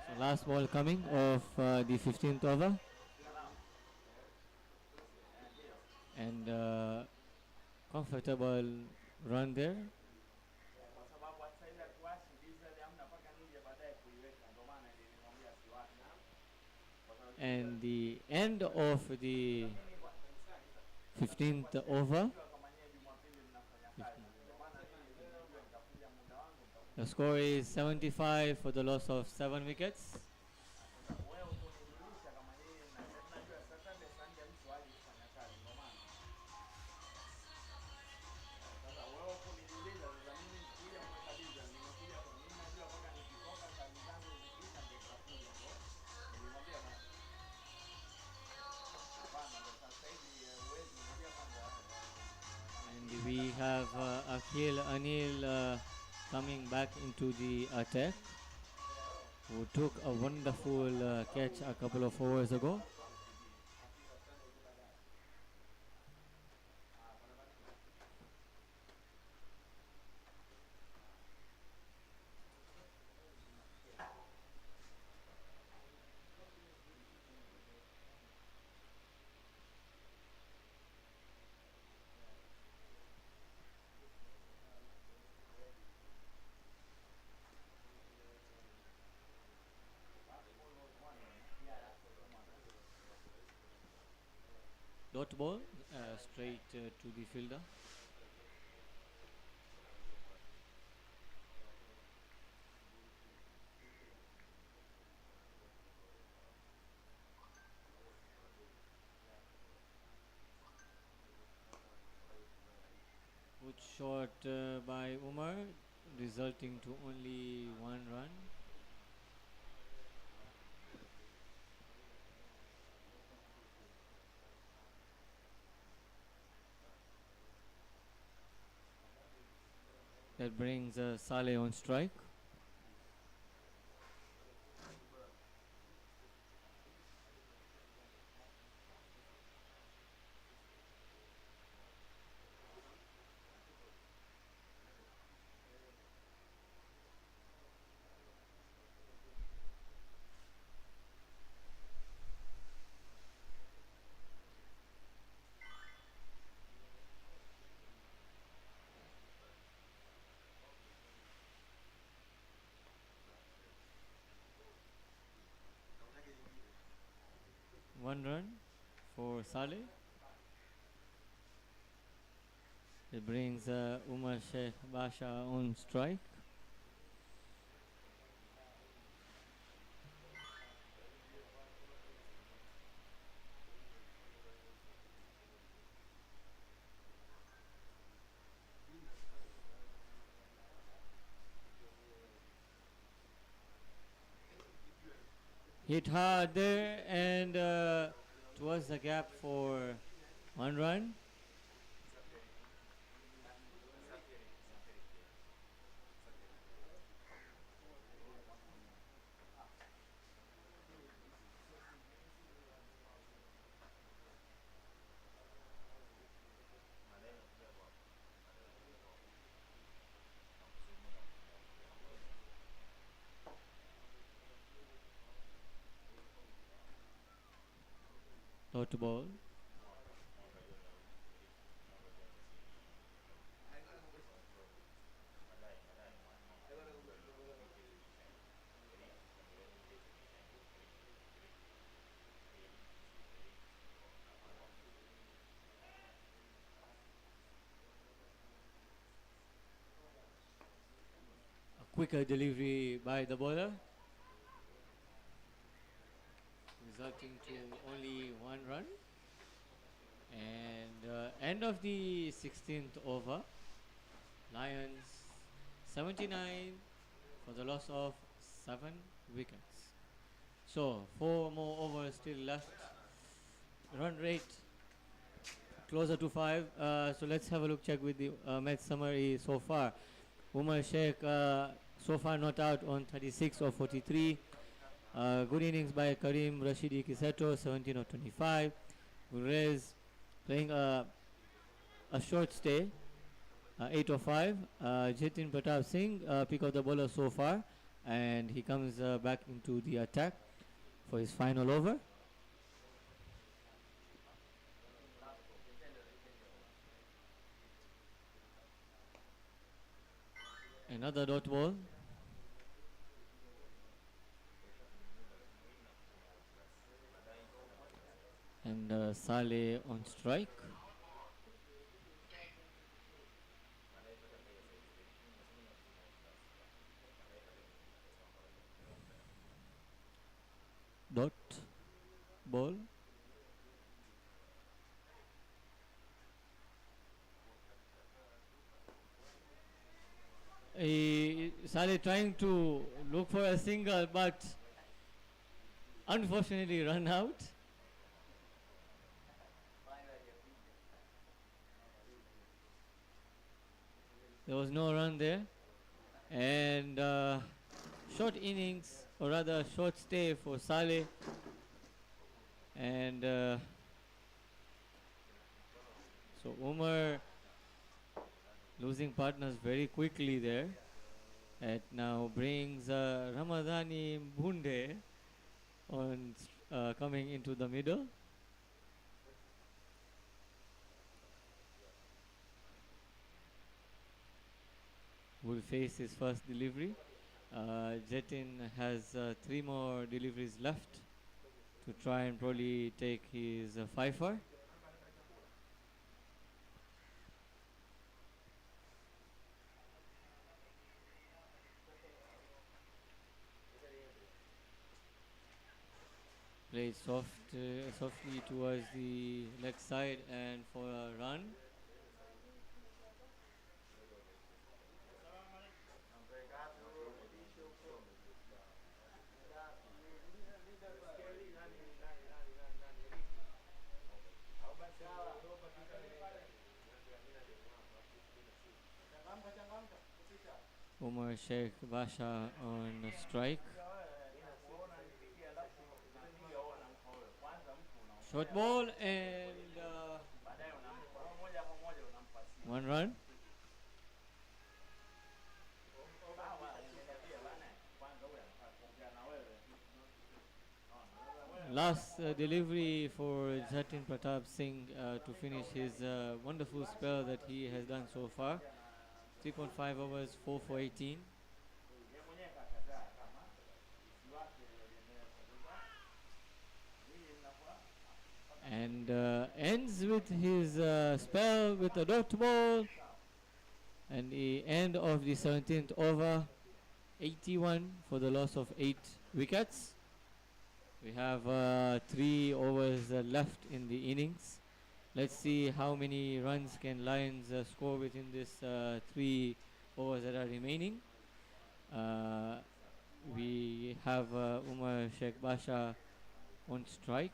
So last ball coming of the 15th over, and comfortable run there. And the end of the 15th over. The score is 75 for the loss of 7 wickets. And we have Akhil Anil coming back into the attack, who took a wonderful catch a couple of overs ago. Dot ball straight to the fielder. Good shot by Umar, resulting to only 1 run. That brings Saleh on strike. One run for Saleh. It brings Umar Sheikh Basha on strike. Hit hard there, and towards the gap for 1 run. Dot ball. A quicker delivery by the bowler, resulting to only 1 run. And end of the 16th over. Lions 79 for the loss of 7 wickets. So 4 more overs still left. Run rate closer to 5. So let's have a look, check with the match summary so far. Umar Sheikh so far not out on 36 or 43. Good innings by Karim Rashidi Kiseto, 17 or 25. Gurez playing a short stay, 8 or 5. Jitin Pratap Singh, pick of the bowler so far, and he comes back into the attack for his final over. Another dot ball. And Saleh on strike. dot ball. Saleh trying to look for a single, but unfortunately run out. There was no run there. And short innings, or rather short stay for Saleh. And so Umar losing partners very quickly there. It now brings Ramadhani Bunde on coming into the middle. Will face his first delivery. Jetin has 3 more deliveries left to try and probably take his fifer. Plays softly towards the leg side and for a run. Umar Sheikh Basha on strike. Short ball and 1 run. Last delivery for Jatin Pratap Singh to finish his wonderful spell that he has done so far. 3.5 overs, 4 for 18. And ends with his spell with a dot ball. And the end of the 17th over, 81 for the loss of 8 wickets. We have 3 overs left in the innings. Let's see how many runs can Lions score within this 3 overs that are remaining. We have Umar Sheikh Basha on strike.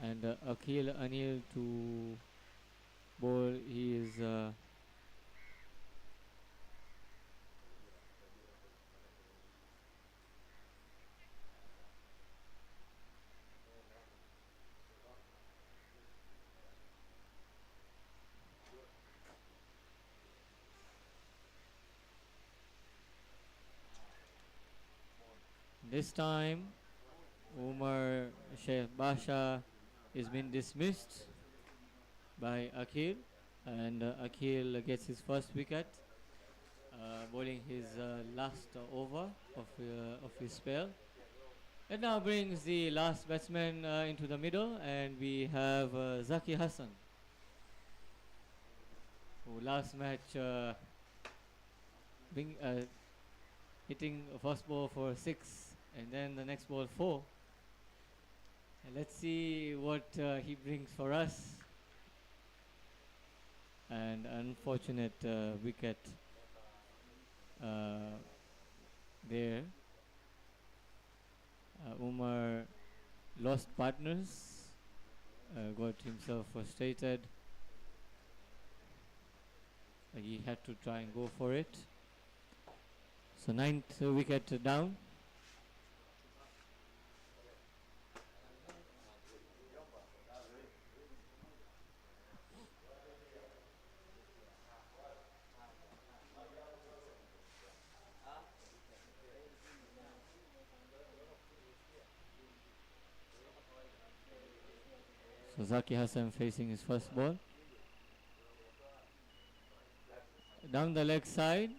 And Akhil Anil to bowl. He is this time Umar Sheikh Basha is been dismissed by Akhil, and Akhil gets his first wicket, bowling his last over of his spell. It now brings the last batsman into the middle, and we have Zaki Hassan, who last match hitting a first ball for 6, and then the next ball 4. Let's see what he brings for us. And unfortunate wicket there. Umar lost partners, got himself frustrated. He had to try and go for it. So 9th wicket down. So Zaki Hassan facing his first ball. Down the leg side.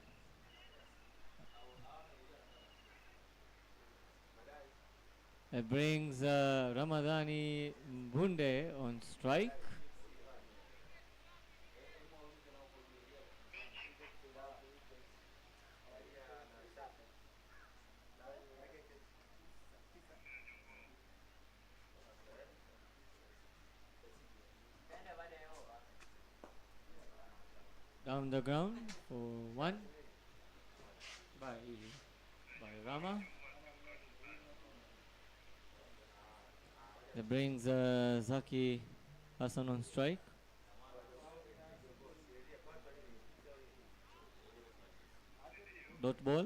It brings Ramadhani Bunde on strike. Down the ground for one by Rama. That brings Zaki Hassan on strike. Dot ball.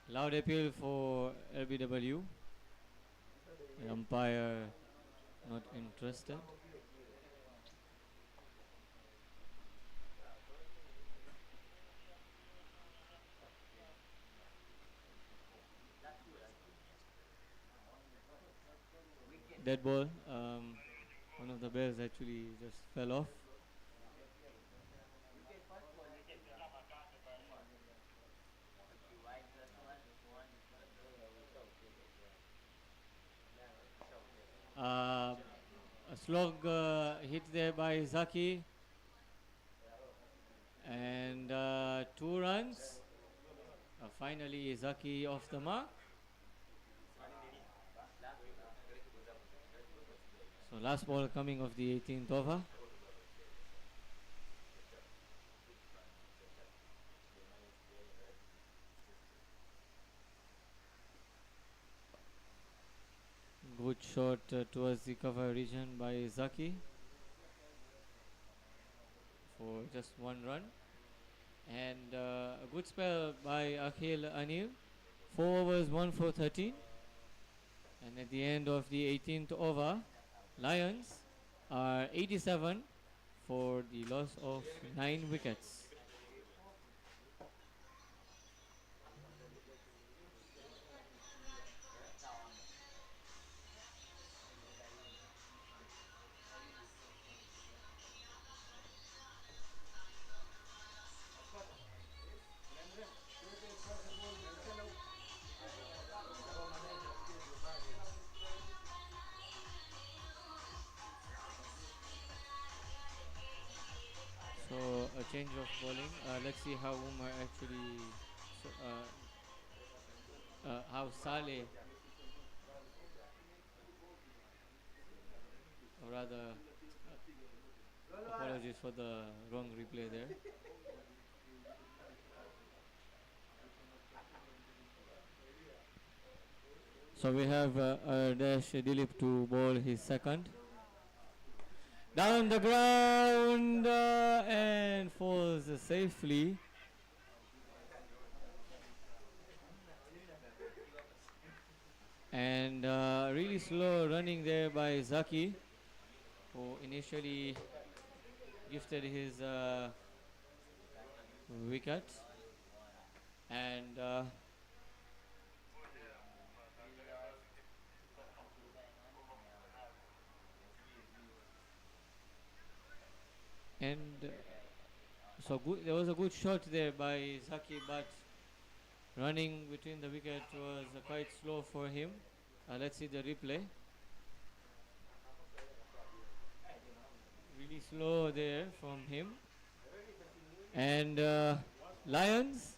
Loud appeal for LBW. The umpire not interested. Dead ball. One of the bears actually just fell off. A slog hit there by Zaki. And 2 runs. Finally, Zaki off the mark. So last ball coming of the 18th over. Good shot towards the cover region by Zaki for just 1 run. And a good spell by Akhil Anil. 4 overs, 1 for 13. And at the end of the 18th over, Lions are 87 for the loss of 9 wickets. So a change of bowling. Let's see how Umar actually, so, how Saleh, or rather, apologies for the wrong replay there. So we have Dash Dilip to bowl his second. Down the ground and falls safely. And really slow running there by Zaki, who initially gifted his wicket. And so there was a good shot there by Zaki, but running between the wicket was quite slow for him. Let's see the replay. Really slow there from him. And Lions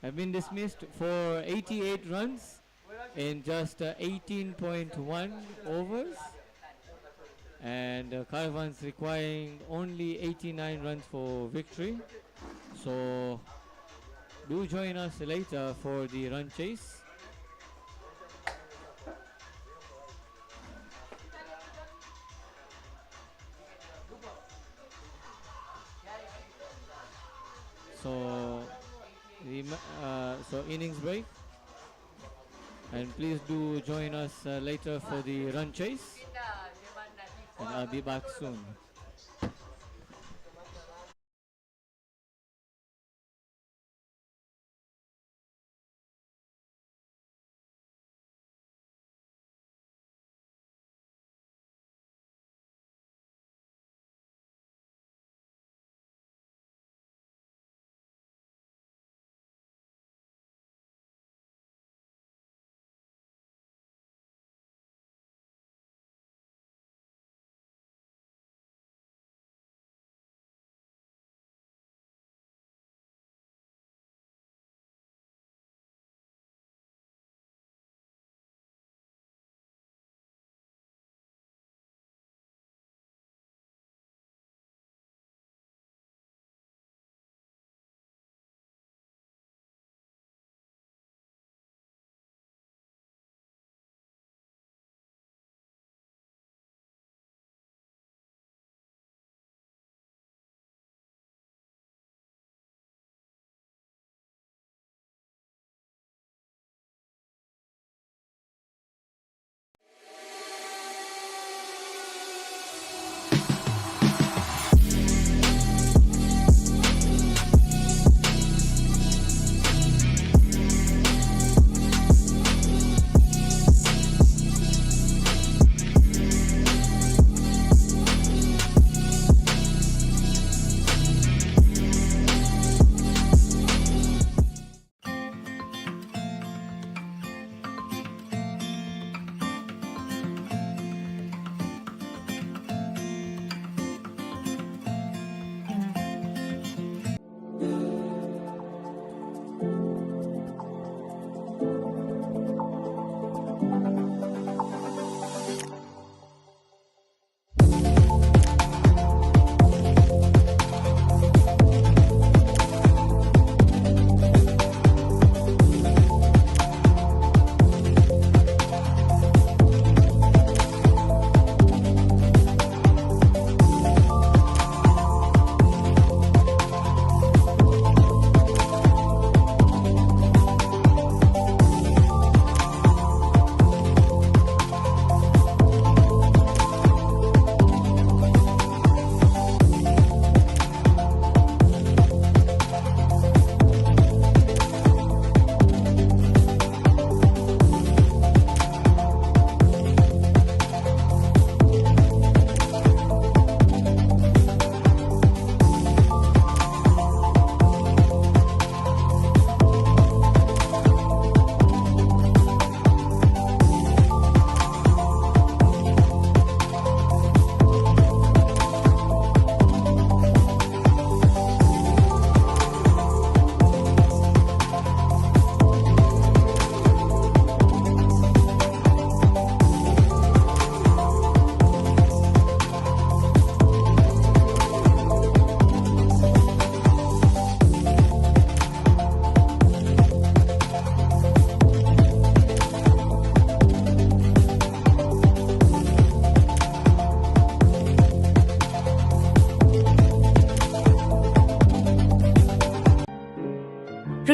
have been dismissed for 88 runs in just 18.1 overs. And Caravans requiring only 89 runs for victory. So do join us later for the run chase. So so innings break, and please do join us later for the run chase, and I'll be back soon.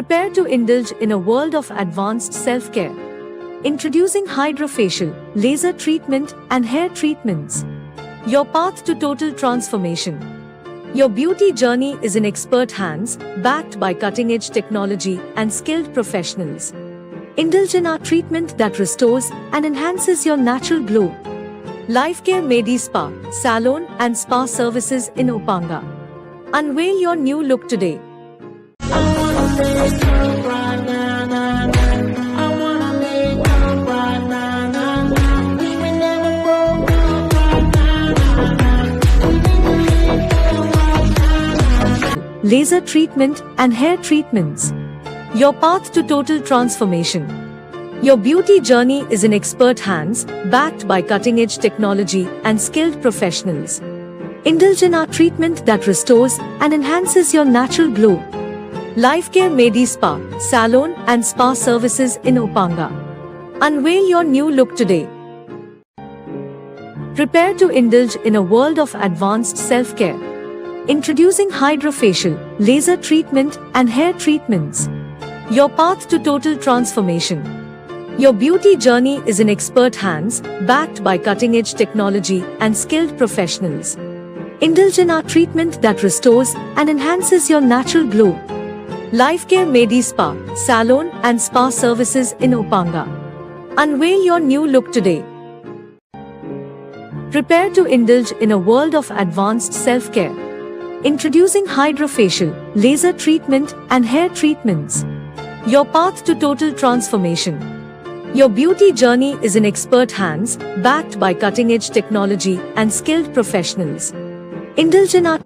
Prepare to indulge in a world of advanced self-care. Introducing hydrofacial, laser treatment, and hair treatments. Your path to total transformation. Your beauty journey is in expert hands, backed by cutting-edge technology and skilled professionals. Indulge in our treatment that restores and enhances your natural glow. Lifecare Medi Spa, Salon and Spa Services in Upanga. Unveil your new look today. Laser treatment and hair treatments. Your path to total transformation. Your beauty journey is in expert hands, backed by cutting-edge technology and skilled professionals. Indulge in our treatment that restores and enhances your natural glow. Lifecare Medi Spa, Salon and Spa Services in Upanga. Unveil your new look today. Prepare to indulge in a world of advanced self-care. Introducing hydrofacial, laser treatment and hair treatments. Your path to total transformation. Your beauty journey is in expert hands, backed by cutting-edge technology and skilled professionals. Indulge in our treatment that restores and enhances your natural glow. Lifecare Medi Spa, Salon and Spa Services in Upanga. Unveil your new look today. Prepare to indulge in a world of advanced self-care. Introducing hydrofacial, laser treatment and hair treatments. Your path to total transformation. Your beauty journey is in expert hands, backed by cutting-edge technology and skilled professionals. Indulge in our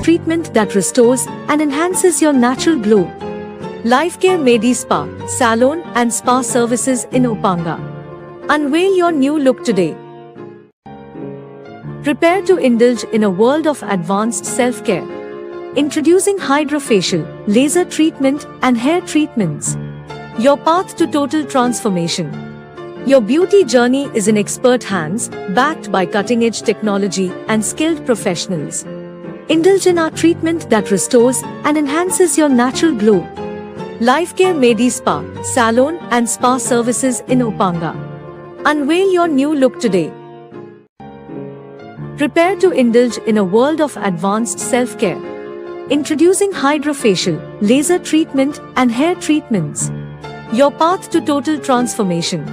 treatment that restores and enhances your natural glow. Lifecare Medi Spa, Salon and Spa Services in Upanga. Unveil your new look today. Prepare to indulge in a world of advanced self-care. Introducing hydrofacial, laser treatment and hair treatments. Your path to total transformation. Your beauty journey is in expert hands, backed by cutting-edge technology and skilled professionals. Indulge in our treatment that restores and enhances your natural glow. Life Care Medi Spa, Salon and Spa Services in Upanga. Unveil your new look today. Prepare to indulge in a world of advanced self-care. Introducing hydrofacial, laser treatment and hair treatments. Your path to total transformation.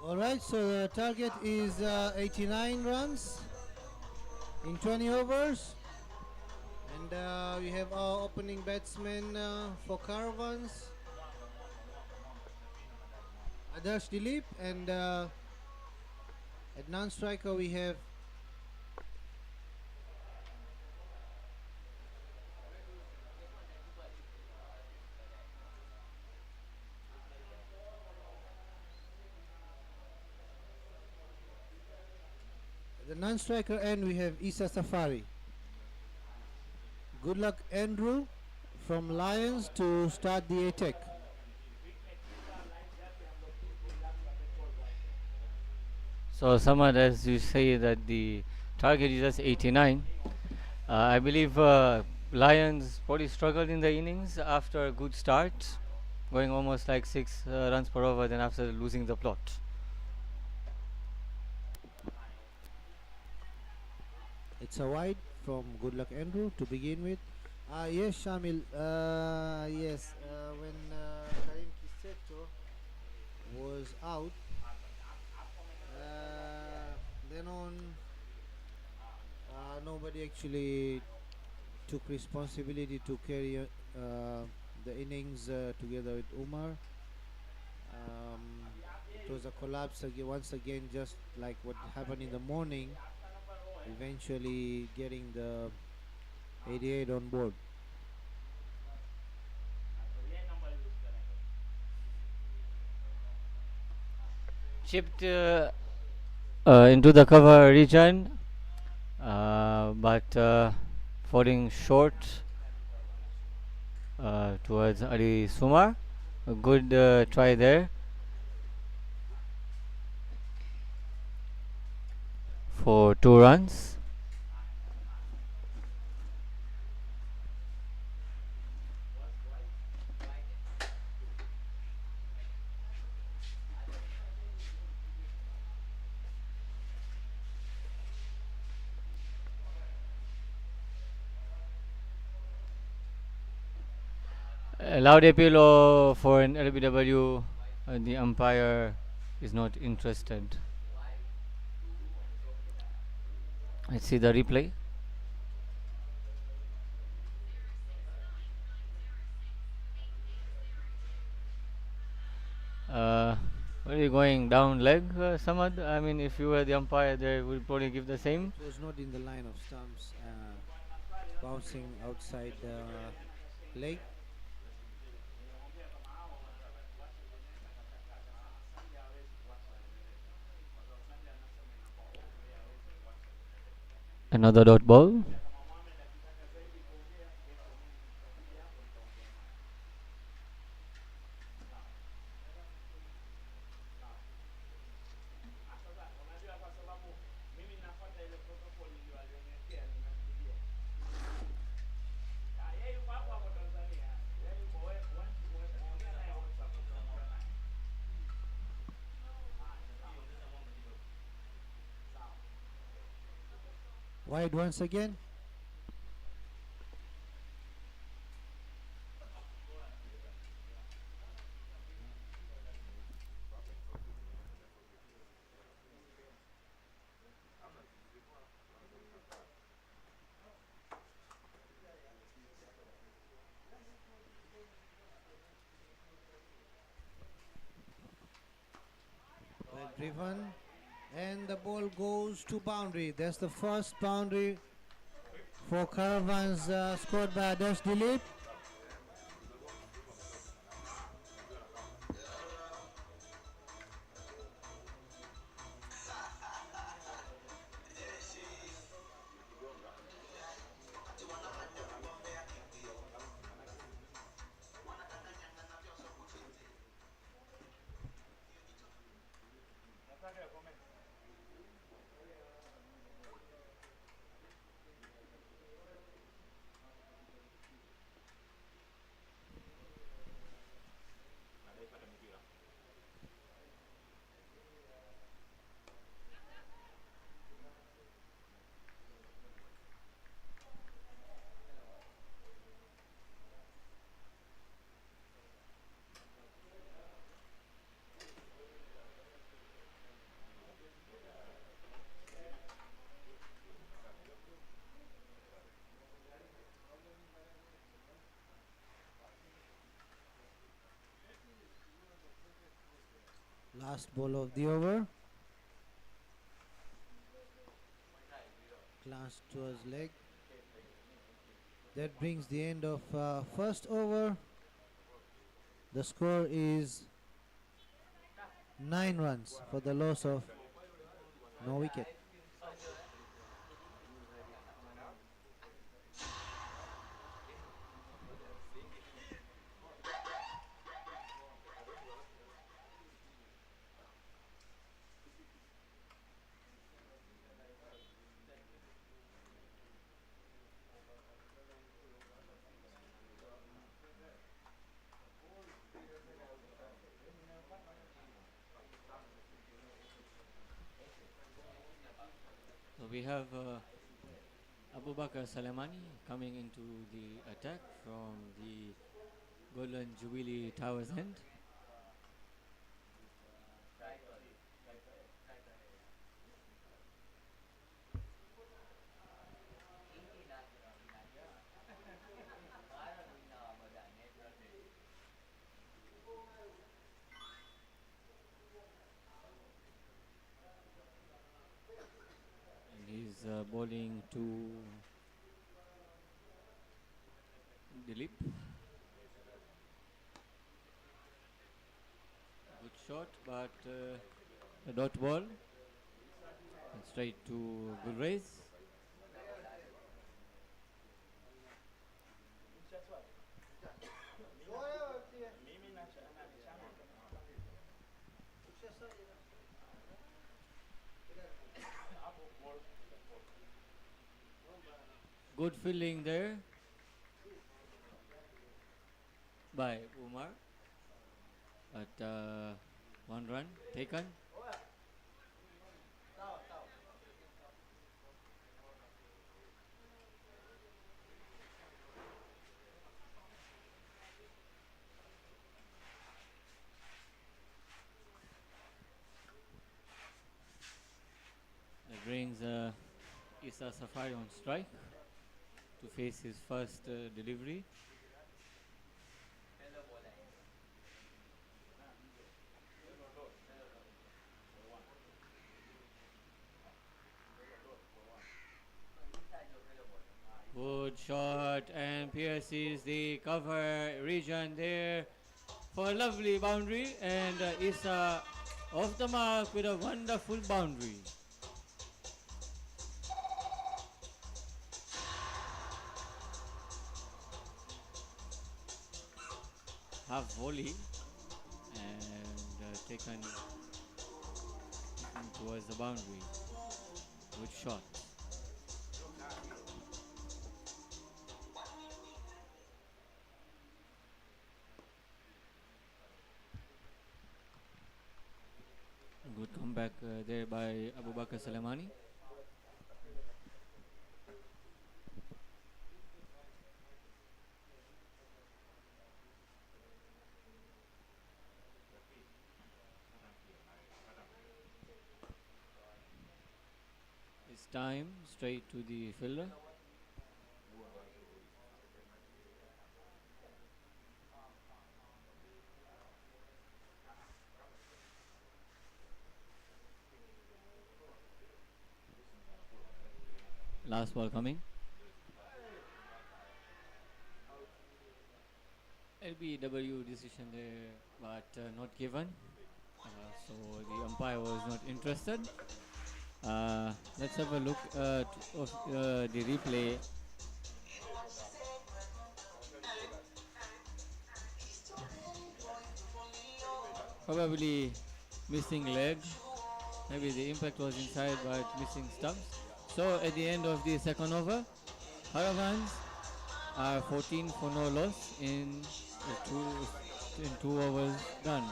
Alright, so the target is 89 runs in 20 overs. And we have our opening batsman for Caravans, Adarsh Dilip, and at non-striker we have the non-striker end we have Isa Safari. Good luck, Andrew, from Lions to start the attack. So, Samad, as you say that the target is just 89, I believe Lions probably struggled in the innings after a good start, going almost like 6 runs per over, then after losing the plot. It's a wide from Good Luck Andrew to begin with. Yes, Shamil. Yes, when Karim Kiseto was out, then on, nobody actually took responsibility to carry the innings together with Umar. Um, it was a collapse again, once again, just like what happened in the morning, eventually getting the 88 on board. Chipped into the cover region, but falling short towards Ali Sumar. A good try there for 2 runs. A loud appeal for an LBW. The umpire is not interested. Let's see the replay. Where are you going down leg, Samad? I mean, if you were the umpire, they would probably give the same. It was not in the line of stumps, bouncing outside the leg. Another dot ball. Wide once again. Well driven. And the ball goes to boundary. That's the first boundary for Caravans, scored by Adarsh Dilip. Last ball of the over. Glance towards leg. That brings the end of first over. The score is 9 runs for the loss of no wicket. So we have Abu Bakr Salamani coming into the attack from the Golden Jubilee Towers end. And he's bowling to Dilip. Good shot, but a dot ball. And straight to Gulrez. Good fielding there by Umar. But one run taken. That brings Isa Safari on strike to face his first delivery. Good shot and pierces the cover region there for a lovely boundary, and Isa off the mark with a wonderful boundary. Half volley and taken towards the boundary. Good shot. Good comeback there by Abu Bakr Salamani. This time straight to the fielder. Last ball coming. LBW decision there, but not given. So the umpire was not interested. Let's have a look of the replay. Probably missing leg. Maybe the impact was inside, but missing stumps. So at the end of the second over, Caravans are 14 for no loss in two overs done.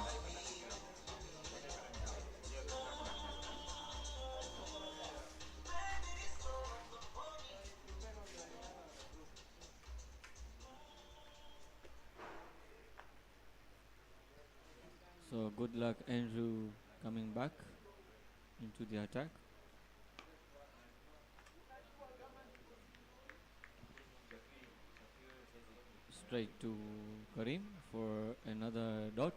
So good luck, Andrew, coming back into the attack. Straight to Karim for another dot.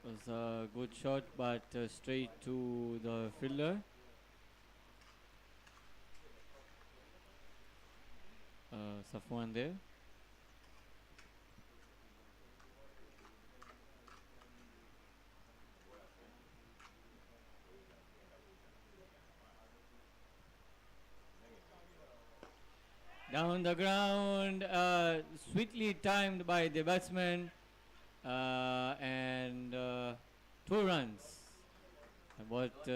Was a good shot, but straight to the fielder. Safwan there. Down the ground, sweetly timed by the batsman, and 2 runs. But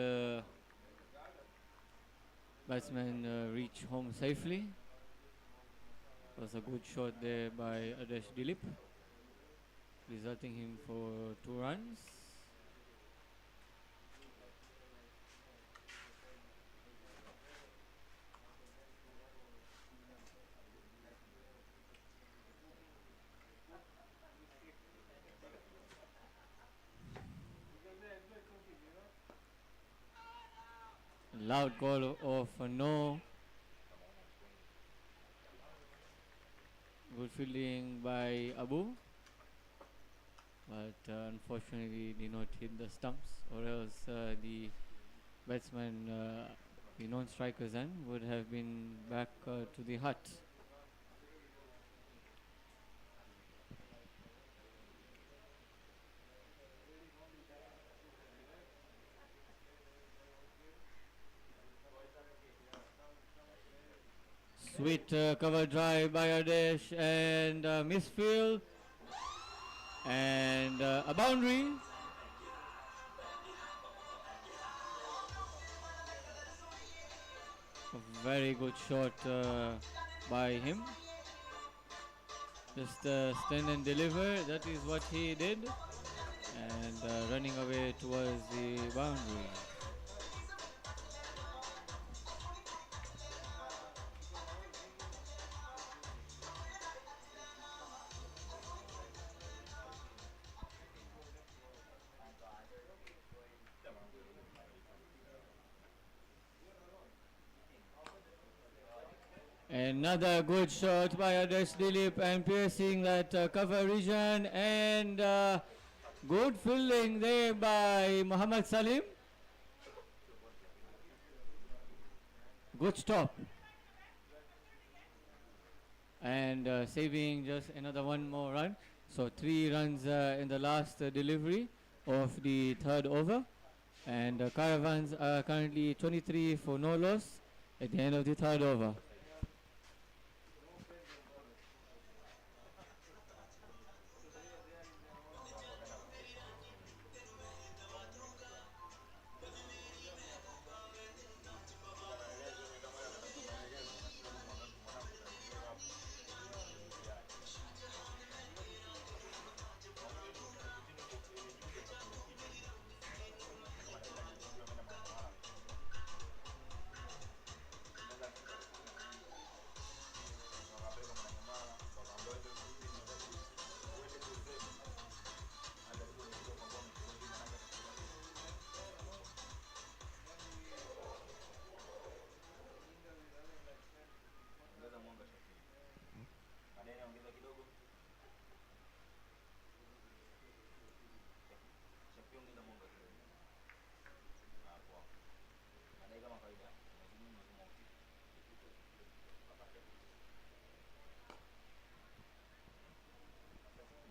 batsman reach home safely. Was a good shot there by Adesh Dilip, resulting him for 2 runs. Loud call of no. Good fielding by Abu, but unfortunately did not hit the stumps, or else the batsman, the non-strikers then, would have been back to the hut. Sweet cover drive by Adesh and misfield and a boundary. A very good shot by him. Just stand and deliver, that is what he did. And running away towards the boundary. Another good shot by Adesh Dilip and piercing that cover region, and good fielding there by Muhammad Salim. Good stop. And saving just another one more run. So 3 runs in the last delivery of the third over. And Caravans are currently 23 for no loss at the end of the third over.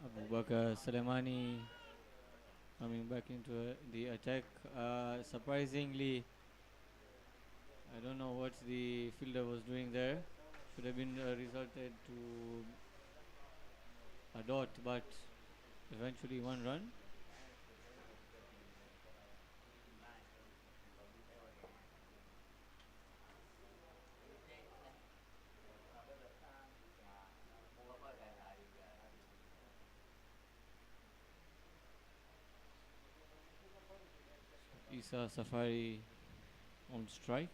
Abubakar Salemani coming back into the attack. Surprisingly, I don't know what the fielder was doing there. Should have been resulted to a dot, but eventually 1 run. Isa Safari on strike.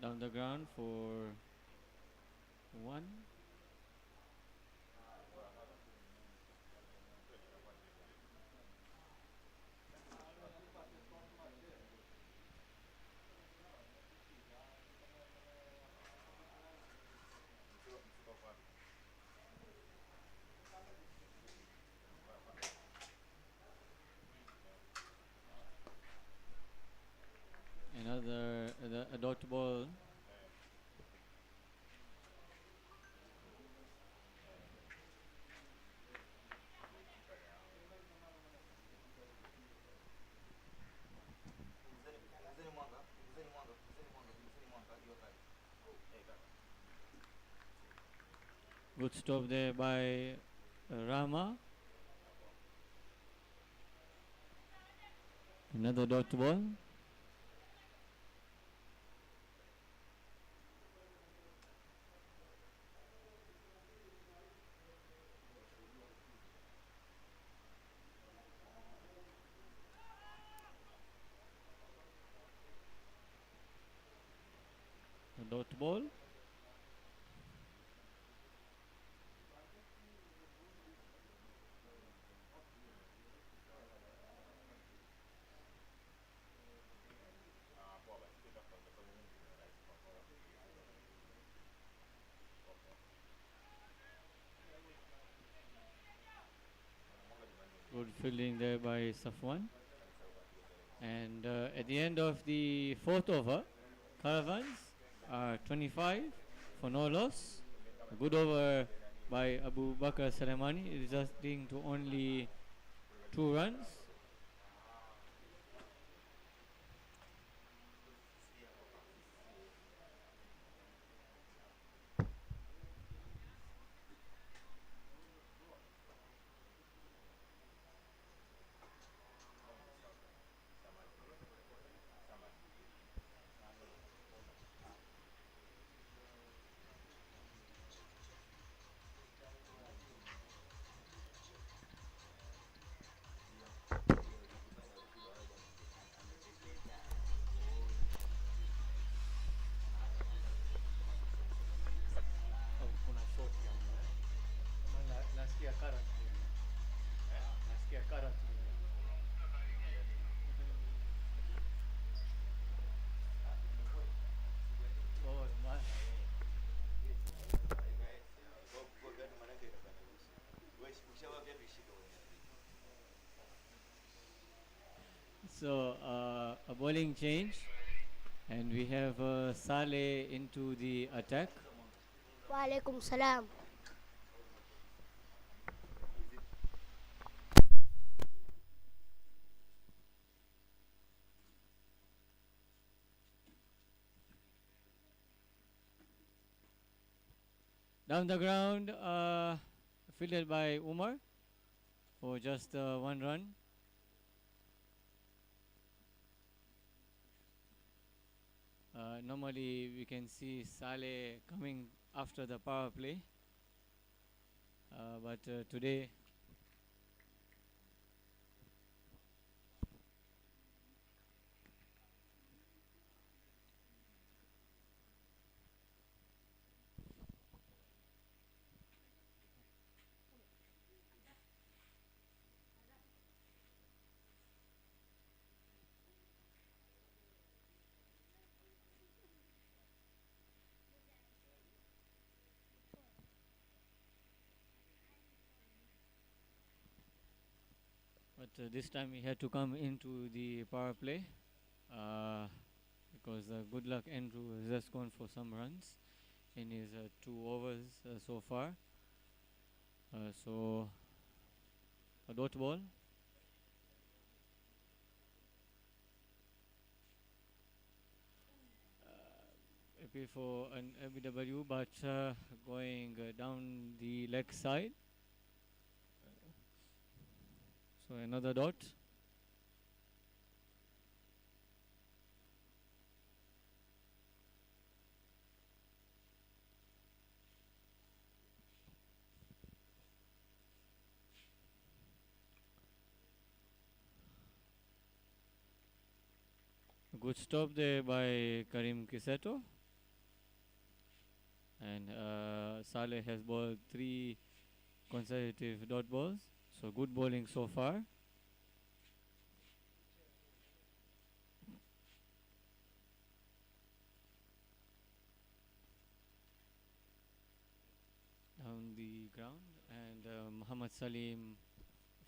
Down the ground for 1. Another a dot ball. Good stop there by Rama. Another dot ball. A dot ball. Good fielding there by Safwan. And at the end of the fourth over, Caravans are 25 for no loss. A good over by Abu Bakr Salamani, resulting to only 2 runs. So a bowling change, and we have Saleh into the attack. وعليكم السلام. Down the ground, fielded by Umar for just 1 run. Normally we can see Saleh coming after the power play, but today this time he had to come into the power play because good luck Andrew has just gone for some runs in his 2 overs so far. So a dot ball. Appeal for an LBW, but going down the leg side. So another dot. A good stop there by Karim Kiseto. And Saleh has bowled 3 consecutive dot balls. So good bowling so far. Down the ground, and Muhammad Salim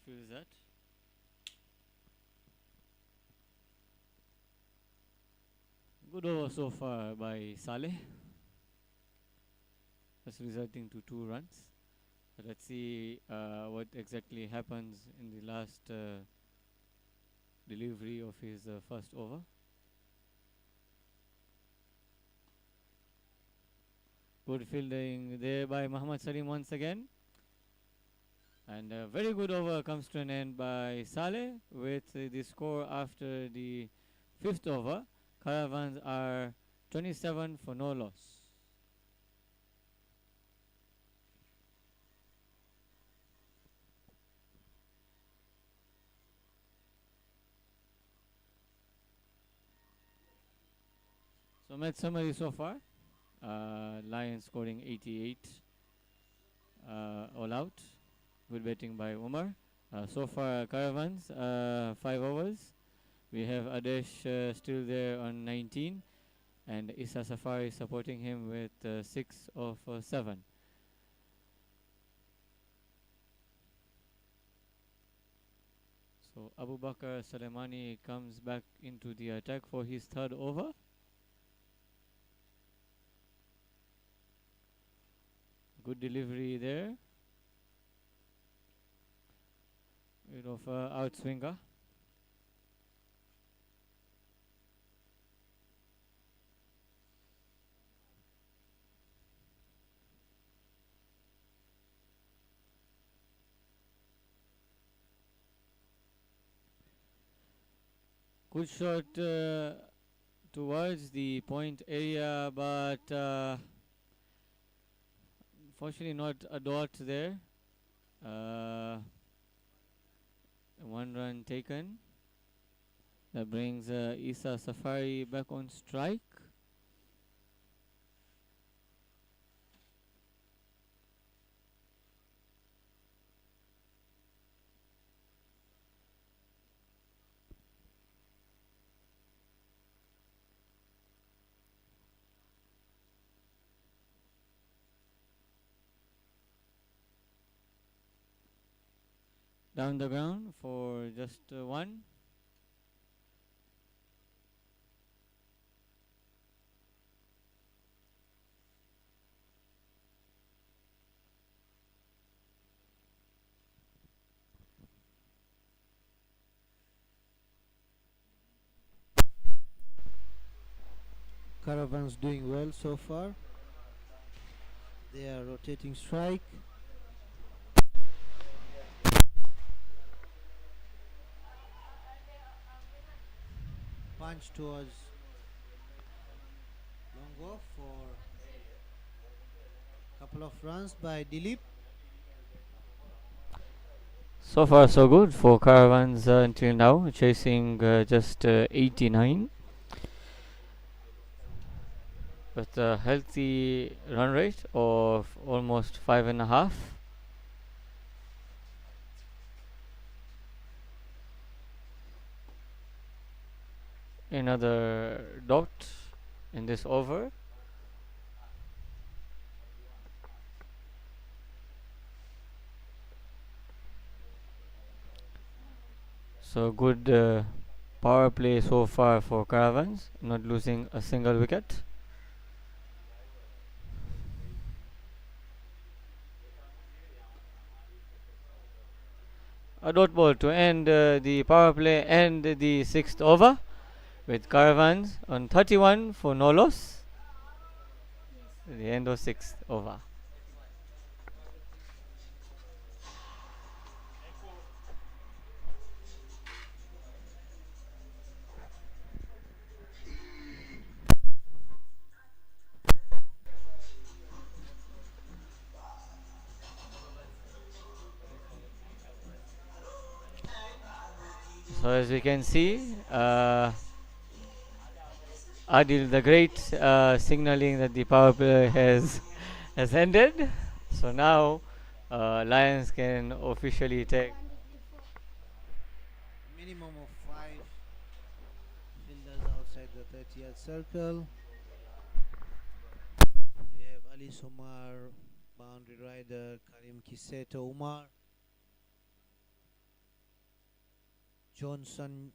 feels that. Good over so far by Saleh. That's resulting to 2 runs. So let's see what exactly happens in the last delivery of his first over. Good fielding there by Muhammad Salim once again. And a very good over comes to an end by Saleh with the score after the fifth over. Caravans are 27 for no loss. So match summary so far. Lions scoring 88 all out. Good batting by Umar. So far Caravans 5 overs. We have Adesh still there on 19 and Issa Safari supporting him with 6 of 7. So Abu Bakr Salemani comes back into the attack for his third over. Good delivery there. Bit of outswinger. Good shot towards the point area, but unfortunately not a dot there. 1 run taken. That brings Issa Safari back on strike. Down the ground for just 1. Caravans doing well so far. They are rotating strike. Punch towards long off for couple of runs by Dilip. So far so good for Caravans until now, chasing just 89. With a healthy run rate of almost 5.5. Another dot in this over. So good power play so far for Caravans, not losing a single wicket. A dot ball to end the power play and the sixth over, with Caravans on 31 for no loss. The end of sixth over. So as we can see, Adil the Great signaling that the power play has ended. So now Lions can officially take Minimum of 5 fielders outside the 30-yard circle. We have Ali Somar, boundary rider, Karim Kiseto Umar, Johnson,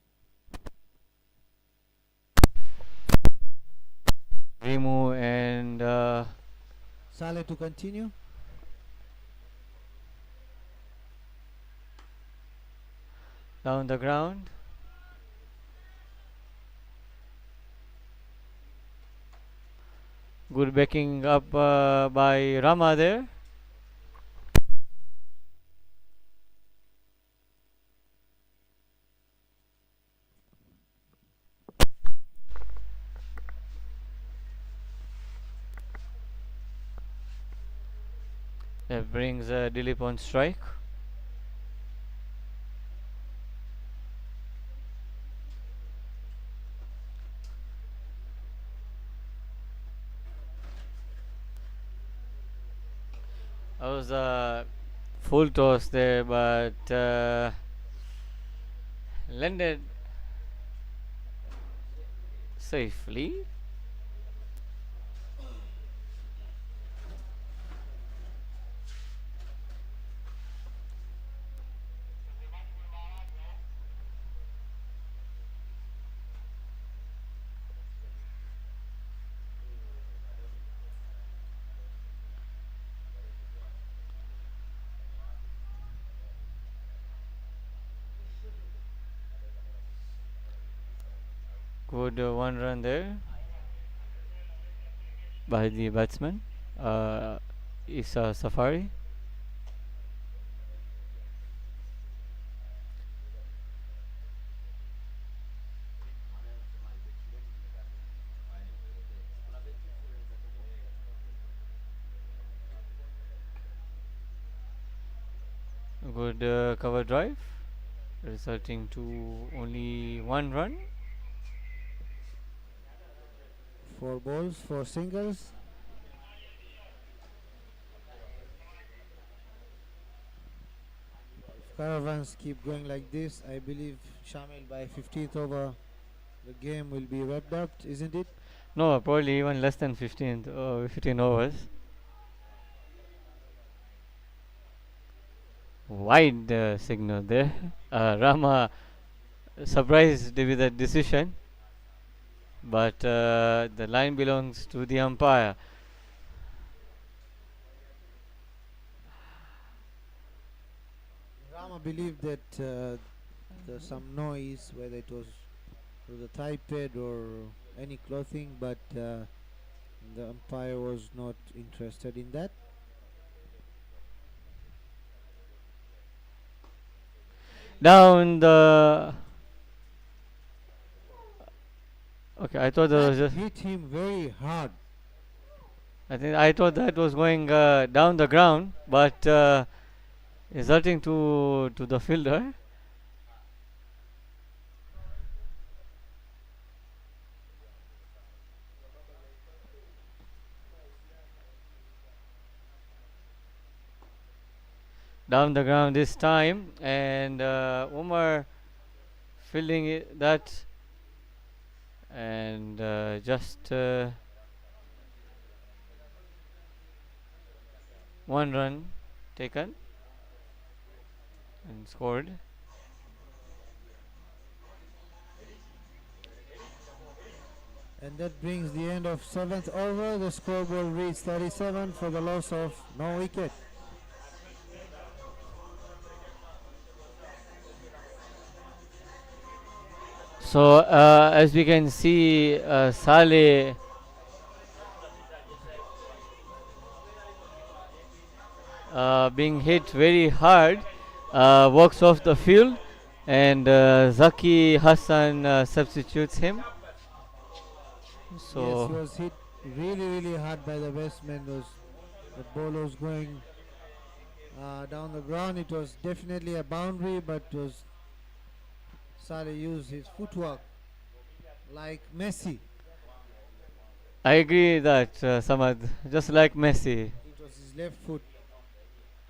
Rimu and Saleh to continue. down the ground. Good backing up by Rama there. That brings Dilip on strike. That was a full toss there, but landed safely. Good one run there by the batsman. Isa Safari. Good cover drive, resulting to only one run. 4 balls, 4 singles. If Caravans keep going like this, I believe Shamil by 15th over the game will be wrapped up, isn't it? No, probably even less than 15 overs. Wide signal there. Rama surprised with that decision, but the line belongs to the umpire. Rama believed that there's some noise, whether it was through the thigh pad or any clothing, but the umpire was not interested in that. Down the. Okay, I thought that was just. Hit him very hard. I thought that was going down the ground, but resulting to the fielder. Down the ground this time, and Umar fielding that, and just one run taken and scored. And that brings the end of 7th over. The scoreboard reads 37 for the loss of no wicket. So as we can see, Saleh being hit very hard, walks off the field, and Zaki Hassan substitutes him. So yes, he was hit really hard by the batsman. The ball was going down the ground. It was definitely a boundary, but Saleh used his footwork like Messi. I agree that Samad, just like Messi. It was his left foot.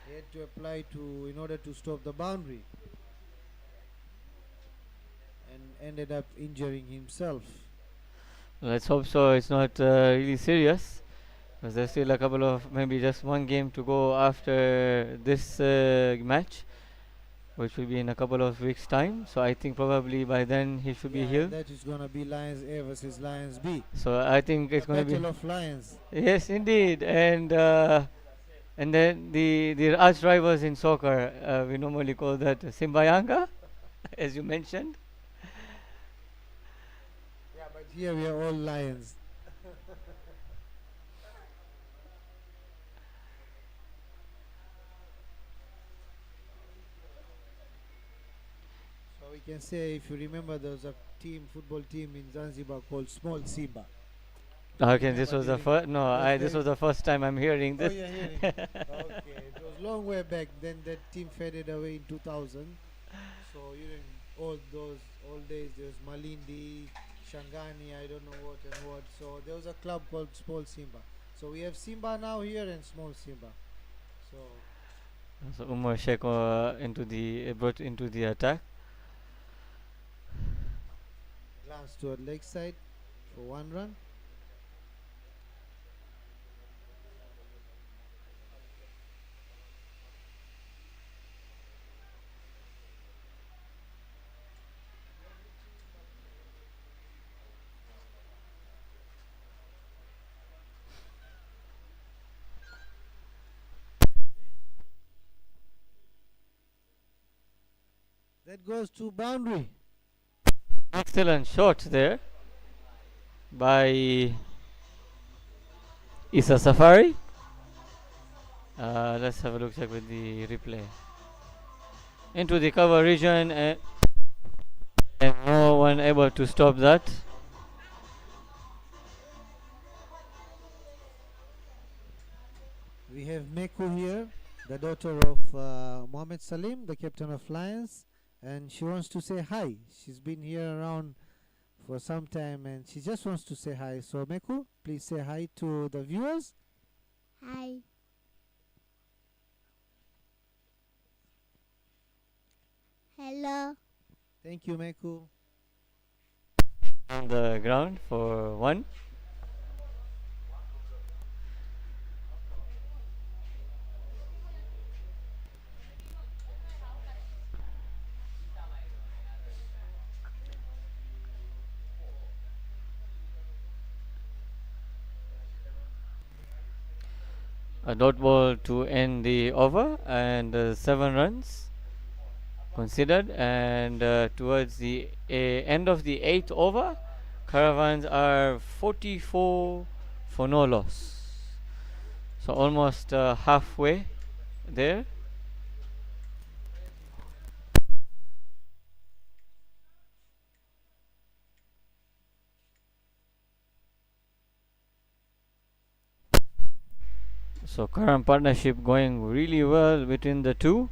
He had to apply in order to stop the boundary, and ended up injuring himself. Let's hope so. It's not really serious, because there's still a couple of, maybe just one game to go after this match, which will be in a couple of weeks' time. So I think probably by then he should be healed. That is gonna be Lions A versus Lions B. So I think it's going to be Battle of Lions. Yes, indeed, and then the arch rivals in soccer, we normally call that Simbayanga, as you mentioned. Yeah, but here we are all Lions. can say, if you remember, there was a football team in Zanzibar called Small Simba. Okay, this Remember was the during first. No, it was this was very. the first time I'm hearing Oh, this. you're hearing. Okay, it was long way back. Then that team faded away in 2000. So during all those old days, there was Malindi, Shangani, I don't know what and what. So there was a club called Small Simba. So we have Simba now here and Small Simba. So So Umar Sheikh brought into the attack. glance toward Lakeside for one run. That goes to boundary. Excellent shot there by Isa Safari. Let's have a look check with the replay. Into the cover region, and no one able to stop that. We have Meku here, the daughter of Mohammed Salim, the captain of Lions, and she wants to say hi. She's been here around for some time and she just wants to say hi. So Meku, please say hi to the viewers. Hi. Hello. Thank you, Meku. On the ground for one. A dot ball to end the over, and 7 runs considered, and towards the end of the 8th over, Caravans are 44 for no loss, so almost halfway there. So current partnership going really well between the two,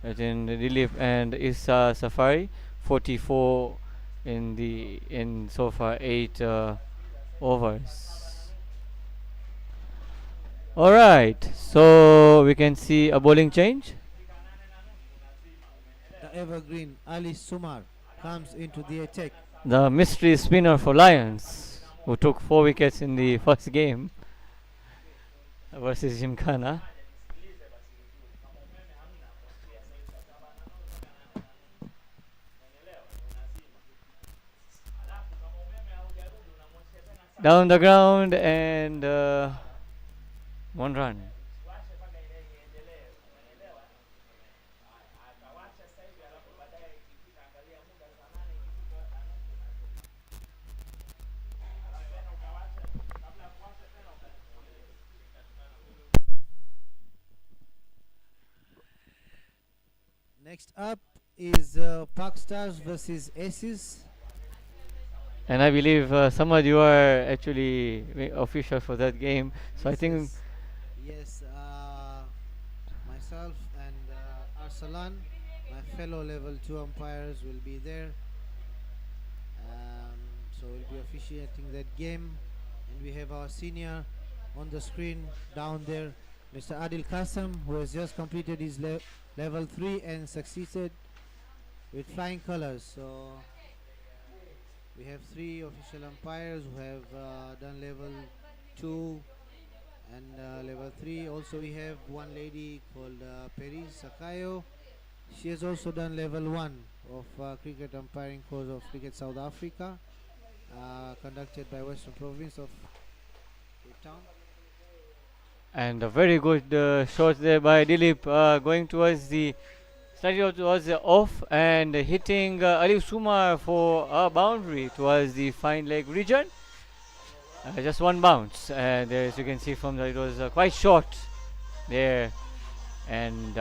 between Dilip and Issa Safari. 44 in so far 8 overs. All right, so we can see a bowling change. The evergreen Ali Sumar comes into the attack. The mystery spinner for Lions, who took 4 wickets in the first game versus Gymkhana. Down the ground, and 1 run. Next up is Park Stars versus Aces. And I believe Samad, you are actually official for that game. So I think Yes, myself and Arsalan, my fellow level 2 umpires, will be there. So we'll be officiating that game. And we have our senior on the screen down there, Mr. Adil Kasam, who has just completed his level 3 and succeeded with flying colors. So we have 3 official umpires who have done level 2 and level 3. Also we have one lady called Peris Sakayo. She has also done level 1 of cricket umpiring course of Cricket South Africa, conducted by Western Province of Cape Town. and a very good shot there by Dilip, going towards the slightly towards the off and hitting Ali Sumar for a boundary towards the fine leg region. Just 1 bounce, and as you can see from that, it was quite short there, and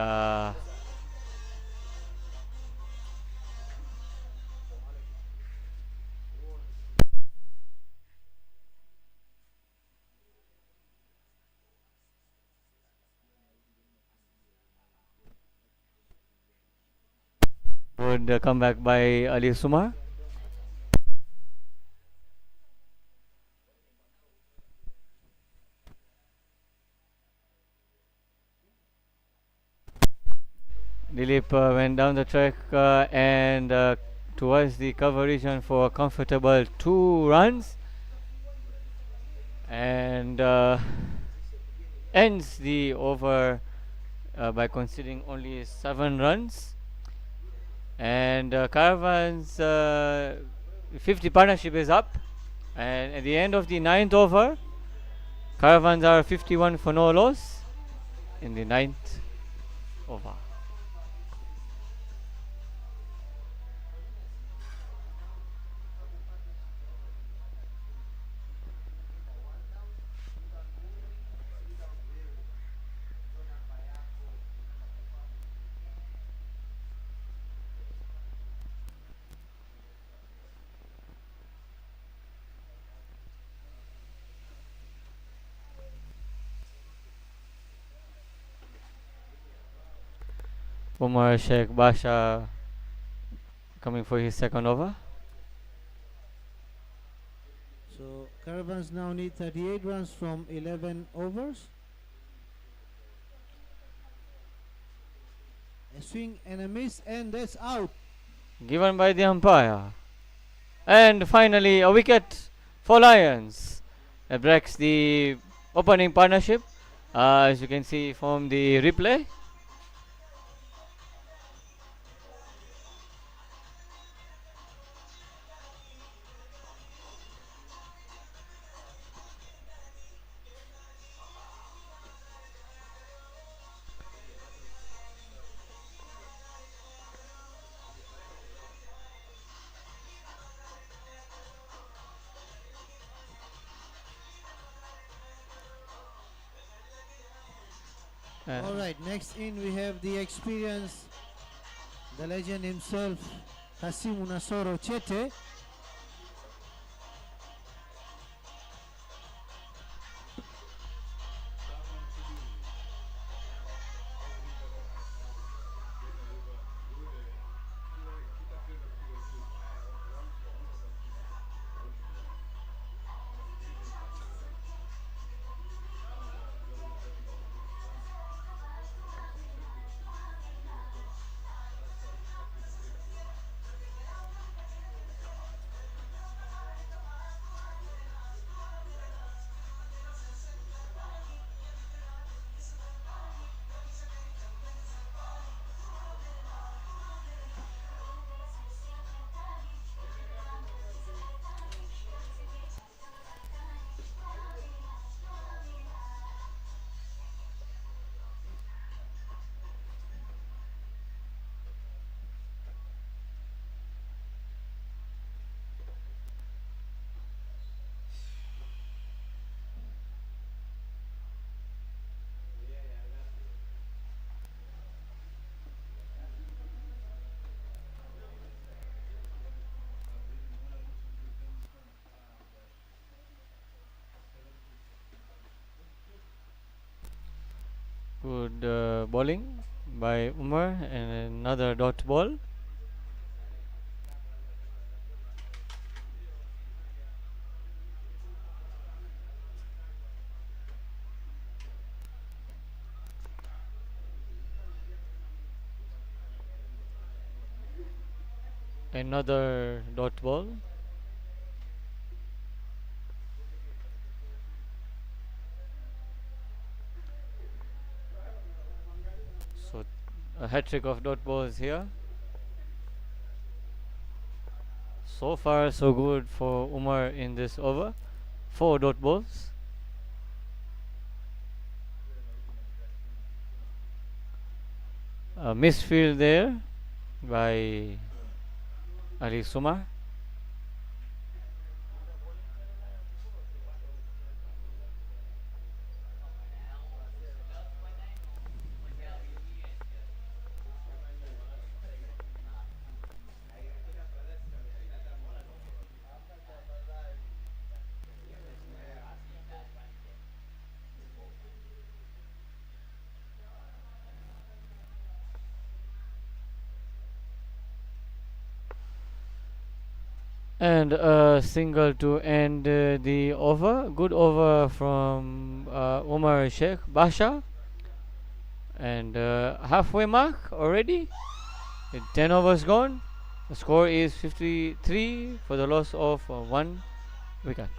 good comeback by Ali Sumar. Dilip went down the track and towards the cover region for a comfortable 2 runs and ends the over by conceding only 7 runs. And Caravans 50 partnership is up, and at the end of the 9th over, Caravans are 51 for no loss in the 9th over. Umar Sheikh Basha coming for his second over. So Caravans now need 38 runs from 11 overs. A swing and a miss, and that's out. Given by the umpire. And finally, a wicket for Lions. That breaks the opening partnership, as you can see from the replay. All right, next in we have the experience, the legend himself, Hasimu Nasoro Chete. Good bowling by Umar and another dot ball. Another dot ball. So a hat trick of dot balls here. So far so good for Umar in this over. 4 dot balls. A misfield there by Ali Sumar. And a single to end the over. Good over from Umar Sheikh Basha. And halfway mark already. 10 overs gone. The score is 53 for the loss of 1 wicket.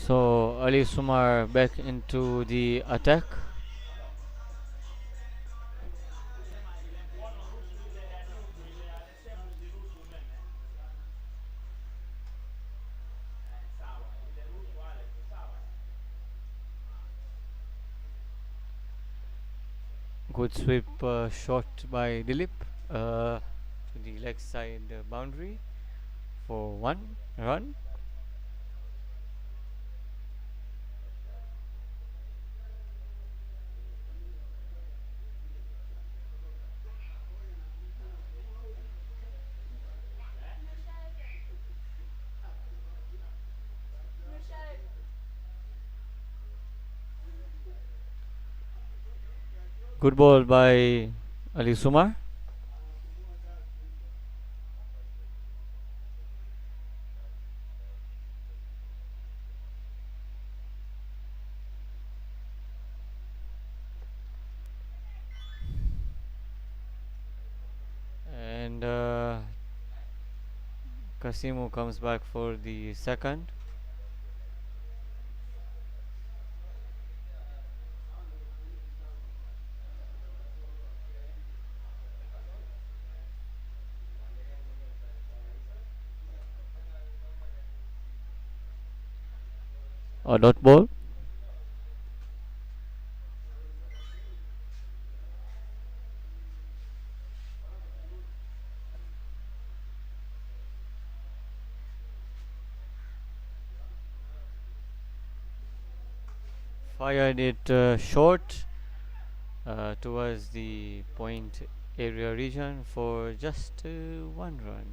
So Ali Sumar back into the attack. Good sweep shot by Dilip to the leg side boundary for 1 run. Good ball by Ali Sumar. And Kasimu comes back for the second. A dot ball. Fired it short towards the point area region for just 1 run.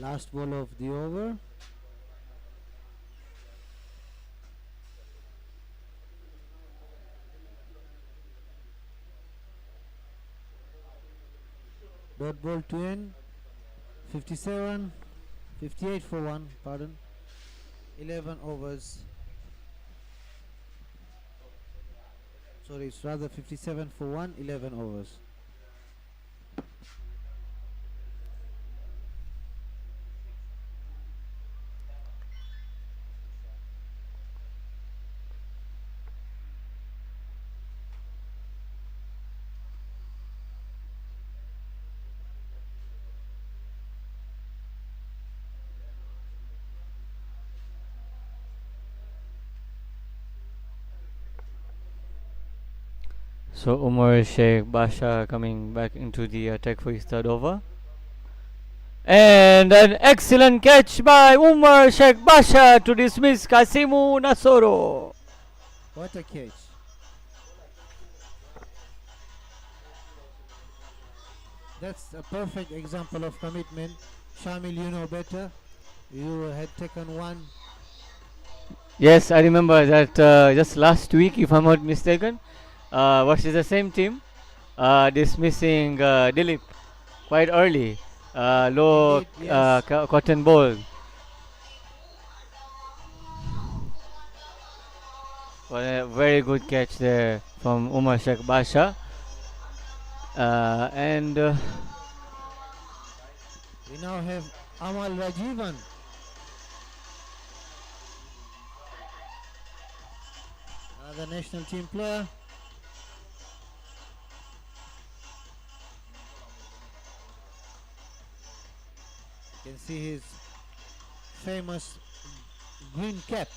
Last ball of the over. Dot ball to end. 57, 58 for 1, pardon. 11 overs. Sorry, it's rather 57 for 1, 11 overs. So Umar Sheikh Basha coming back into the attack for his third over. And an excellent catch by Umar Sheikh Basha to dismiss Kasimu Nasoro. What a catch. That's a perfect example of commitment. Shamil, you know better. You had taken one. Yes, I remember that just last week, if I'm not mistaken, versus the same team, dismissing Dilip quite early. Low Indeed, yes. cotton ball. Well, a very good catch there from Umar Sheikh Basha. And We now have Amal Rajivan. Another national team player. You can see his famous green cap.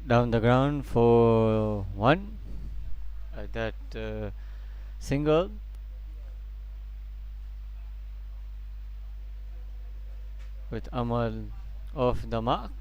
down the ground for one. That single with Amal off the mark.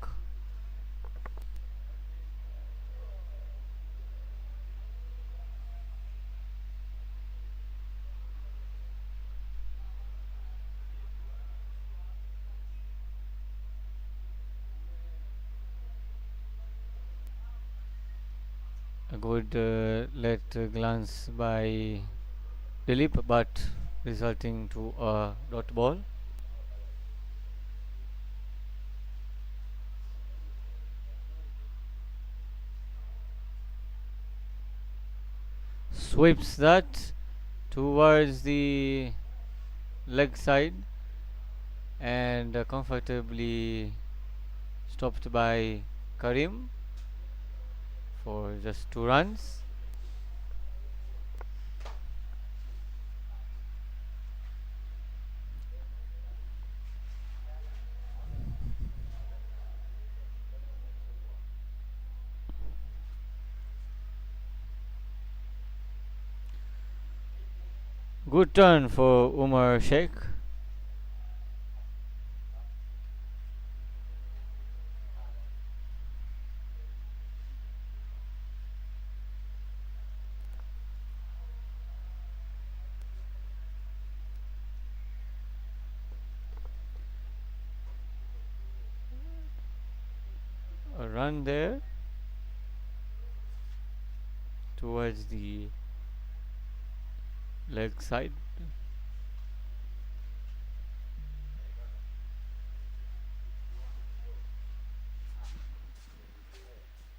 A good let glance by Dilip, but resulting to a dot ball. Sweeps that towards the leg side and comfortably stopped by Karim for just 2 runs. Good turn for Umar Sheikh. A run there towards the leg side.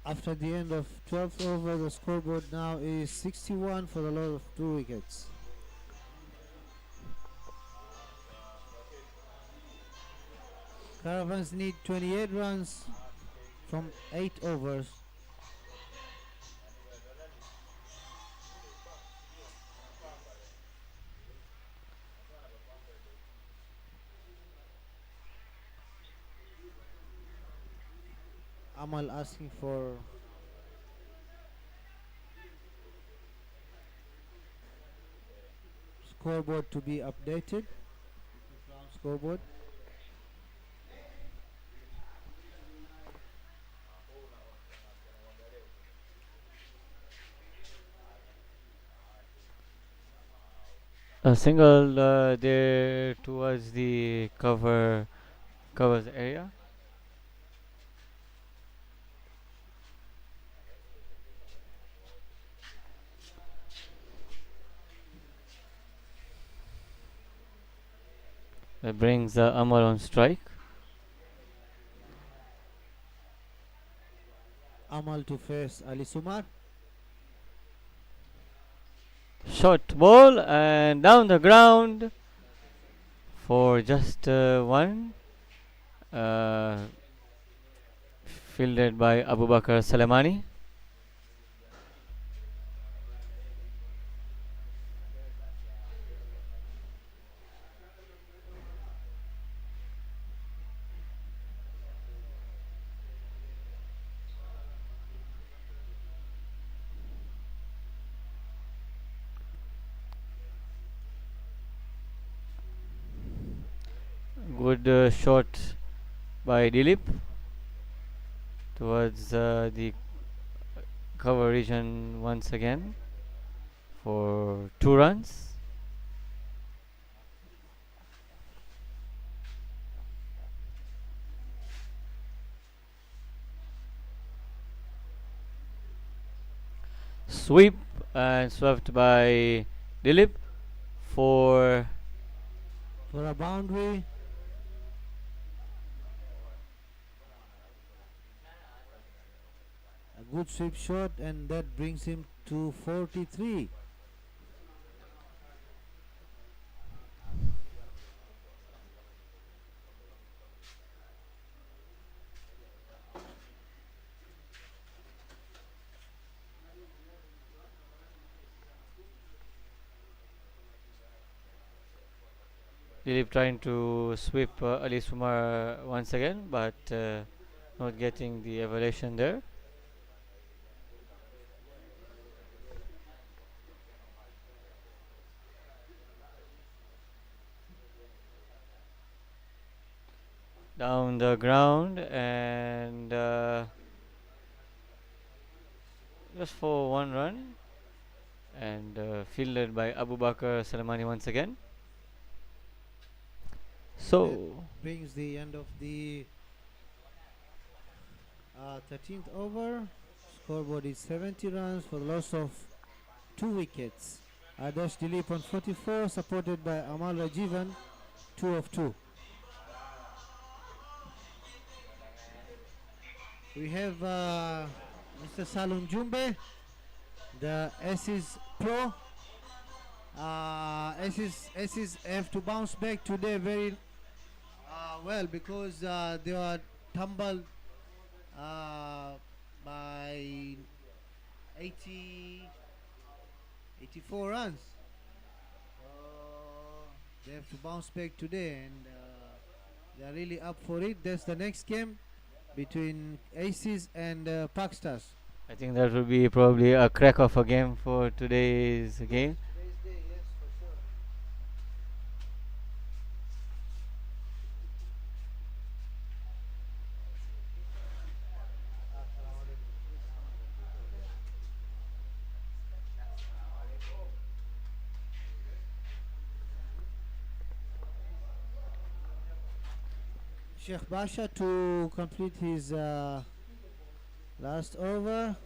After the end of 12th over, the scoreboard now is 61 for the loss of 2 wickets. Caravans need 28 runs from 8 overs. Amal asking for scoreboard to be updated. Scoreboard. A single there towards the covers area. That brings Amal on strike. Amal to face Ali Sumar. Short ball and down the ground for just one. Fielded by Abu Bakr Salamani. Good shot by Dilip towards the cover region once again for 2 runs. Sweep and swept by Dilip for a boundary. A good sweep shot, and that brings him to 43. Dilip trying to sweep Ali Sumar once again, but not getting the evaluation there. the ground and just for one run, and fielded by Abu Bakr Salamani once again. That So brings the end of the 13th over. Scoreboard is 70 runs for the loss of 2 wickets. Adarsh Dilip on 44, supported by Amal Rajivan, 2 of 2. We have Mr. Salun Jumbe, the Aces Pro. Aces have to bounce back today very well because they were tumbled by 80, 84 runs. They have to bounce back today, and they are really up for it. That's the next game between Aces and Park Stars. I think that will be probably a crack of a game for today's game. Today's day, yes, for sure. Sheikh Basha to complete his last over.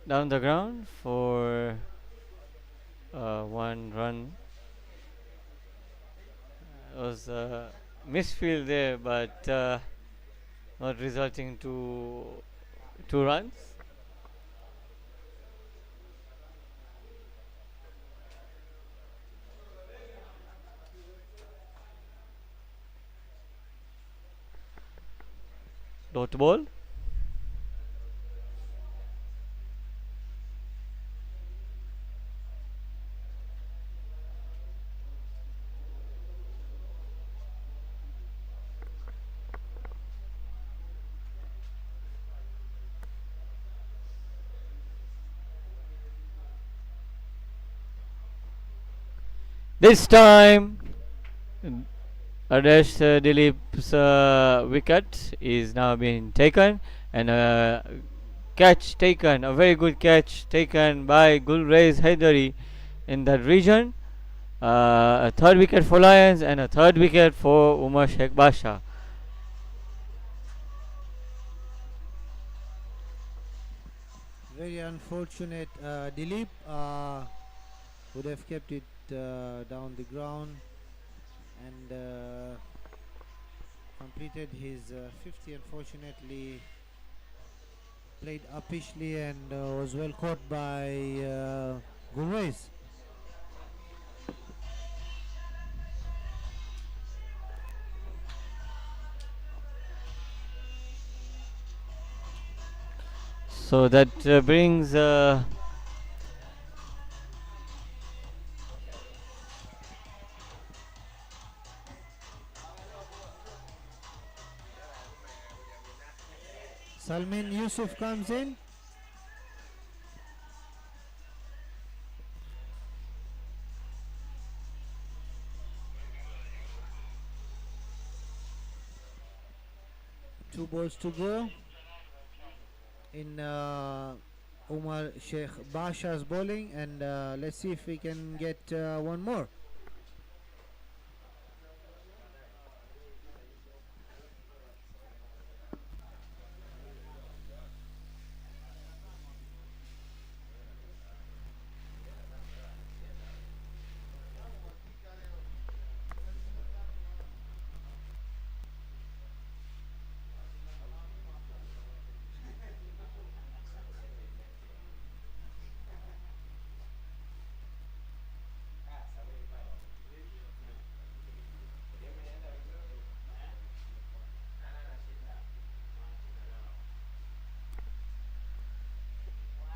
Down the ground for one run. It was a misfield there, but not resulting to 2 runs. Dot ball. This time, Adesh Dilip's wicket is now being taken, and a catch taken, a very good catch taken by Gulrez Haidari in that region. A third wicket for Lions and a third wicket for Umar Sheikh Basha. Very unfortunate. Dilip would have kept it down the ground and completed his 50. Unfortunately, played uppishly and was well caught by Gulrez. So that brings Salmin Yusuf comes in. Two balls to go in Umar Sheikh Basha's bowling, and let's see if we can get one more.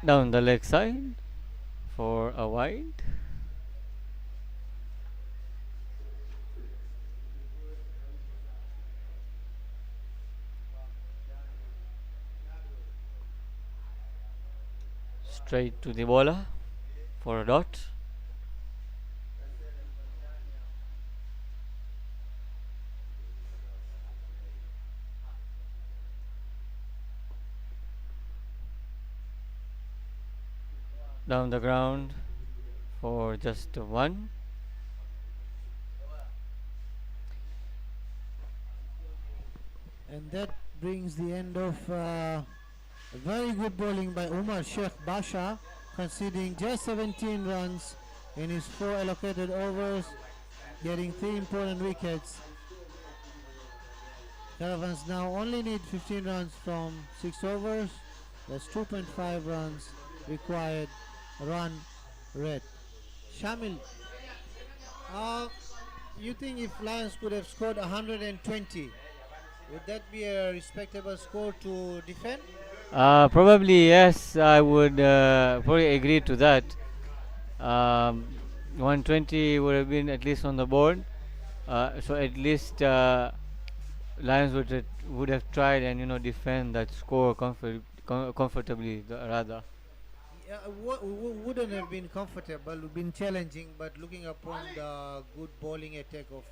down the leg side for a wide. Straight to the bowler. for a dot. Down the ground for just one. And that brings the end of very good bowling by Umar Sheikh Basha, conceding just 17 runs in his 4 allocated overs, getting 3 important wickets. Caravans now only need 15 runs from 6 overs. That's 2.5 runs required. Run red. Shamil, uh, you think if Lions could have scored 120, would that be a respectable score to defend? Probably yes, I would probably agree to that. Um, 120 would have been at least on the board. So at least Lions would have tried and defend that score comfortably rather. Yeah, wouldn't have been comfortable, would been challenging, but looking upon the good bowling attack of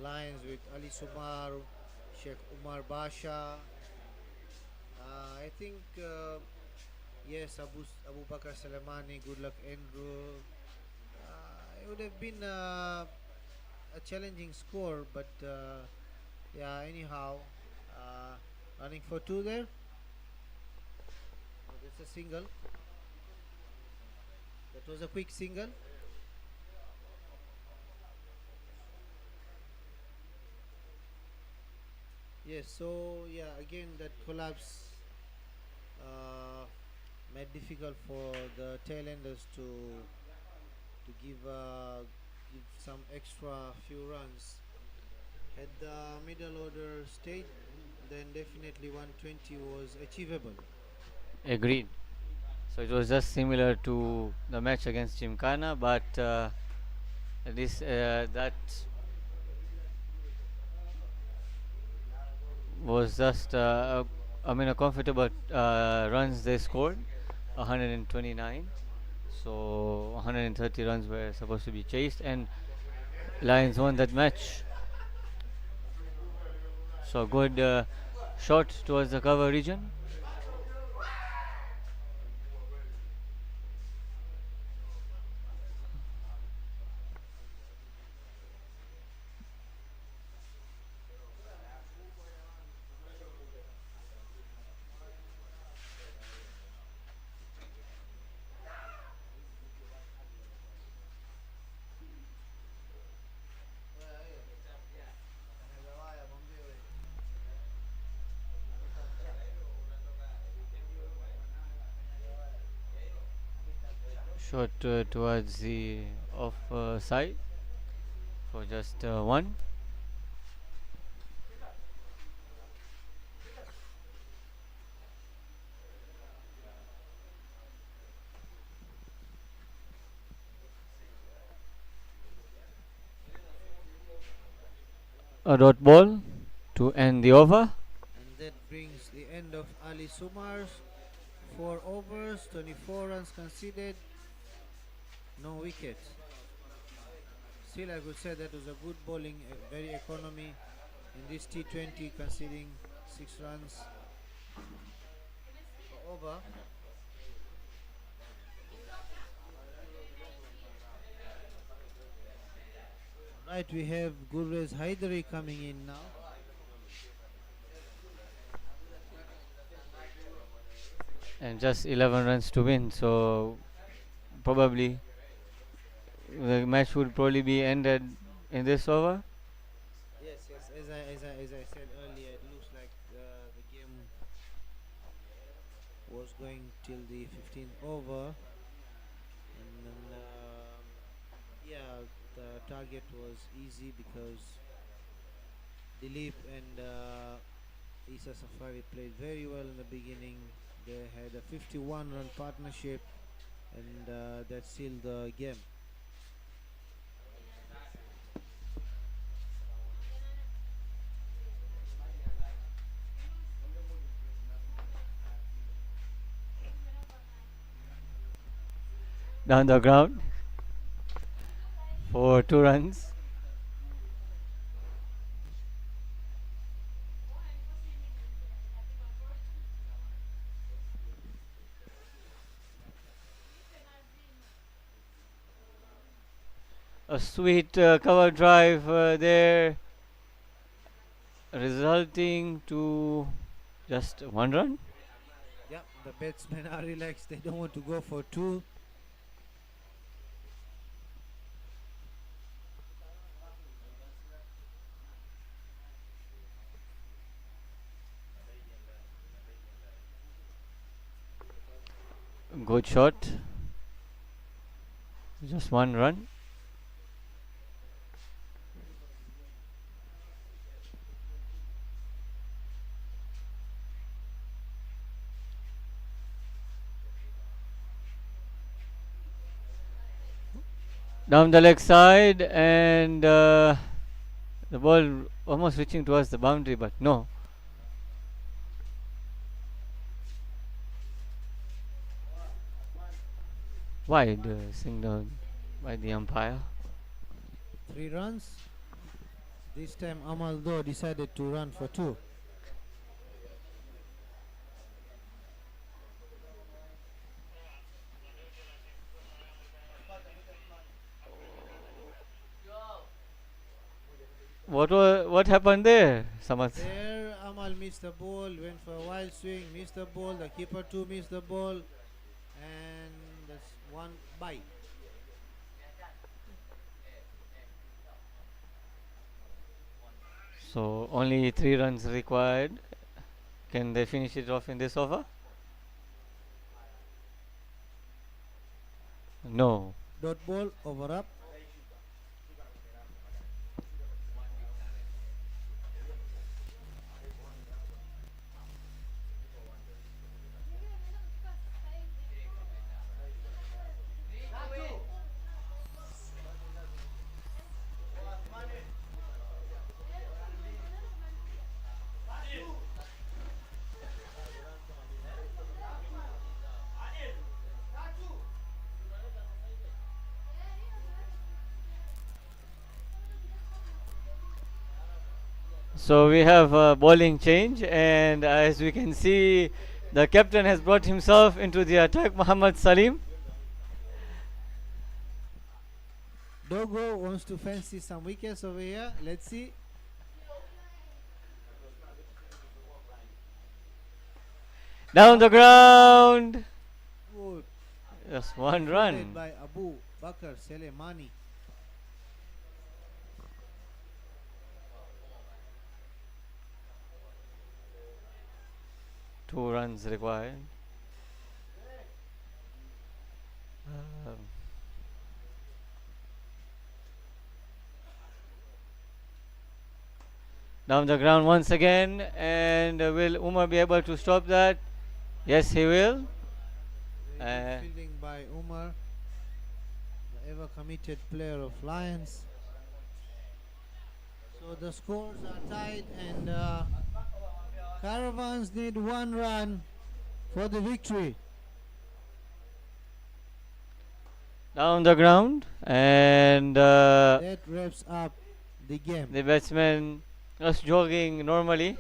Lions with Ali Sumar, Sheikh Umar Basha, I think yes, Abu Bakar Salamani, good luck Andrew. It would have been a challenging score, but yeah, anyhow, uh, running for two there. Oh, that's a single. That was a quick single. Yes, so yeah, again that collapse uh, made difficult for the tailenders to give some extra few runs. Had the middle order stayed, then definitely 120 was achievable. Agreed. So it was just similar to the match against Gymkhana, but at least that was just a comfortable runs they scored, 129. So 130 runs were supposed to be chased, and Lions won that match. So good shot towards the cover region. Shot towards the off side for just one. A dot ball to end the over. And that brings the end of Ali Sumar's 4 overs, 24 runs conceded, no wickets. Still, I would say that was a good bowling, very economy in this T20, conceding 6 runs per over. Right, we have Gurrez Haidari coming in now. And just 11 runs to win. So probably the match would probably be ended in this over. Yes, yes. As I said earlier, it looks like the game was going till the 15th over, and then yeah, the target was easy because Dilip and Isa Safari played very well in the beginning. They had a 51-run partnership, and that sealed the game. down the ground for 2 runs. A sweet cover drive there, resulting to just 1 run. Yeah, the batsmen are relaxed. They don't want to go for 2. Good shot. Just 1 run. Down the leg side, and the ball almost reaching towards the boundary, but no. Wide signal by the umpire. 3 runs. This time Amaldo decided to run for 2. What happened there, Samath? There Amal missed the ball, went for a wild swing, missed the ball, the keeper too missed the ball, and that's 1 bite. So only 3 runs required. Can they finish it off in this over? No. Dot ball, over up. So we have a bowling change, and as we can see, the captain has brought himself into the attack, Muhammad Salim. Dogo wants to fancy some wickets over here. Let's see. Down the ground. Good. Just 1 Led run. by Abu Bakr Selemani. Two runs required. Um, Down the ground once again, and will Umar be able to stop that? Yes, he will. Very good fielding by Umar, the ever committed player of Lions. So the scores are tied, and Caravans need 1 run for the victory. Down the ground, and That wraps up the game. the batsman just jogging normally.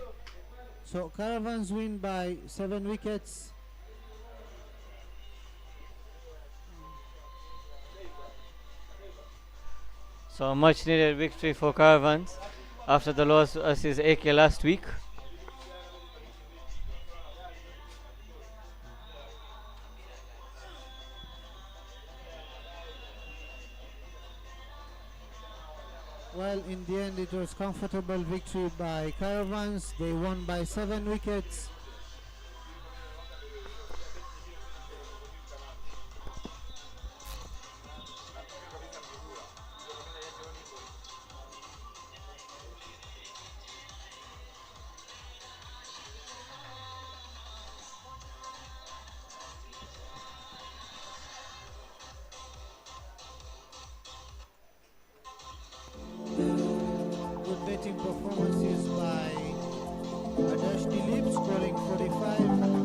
So Caravans win by 7 wickets. So a much needed victory for Caravans after the loss versus AK last week. Well, in the end, it was comfortable victory by Caravans. They won by 7 wickets. Good batting performances by Adarsh Dilip, scoring 45.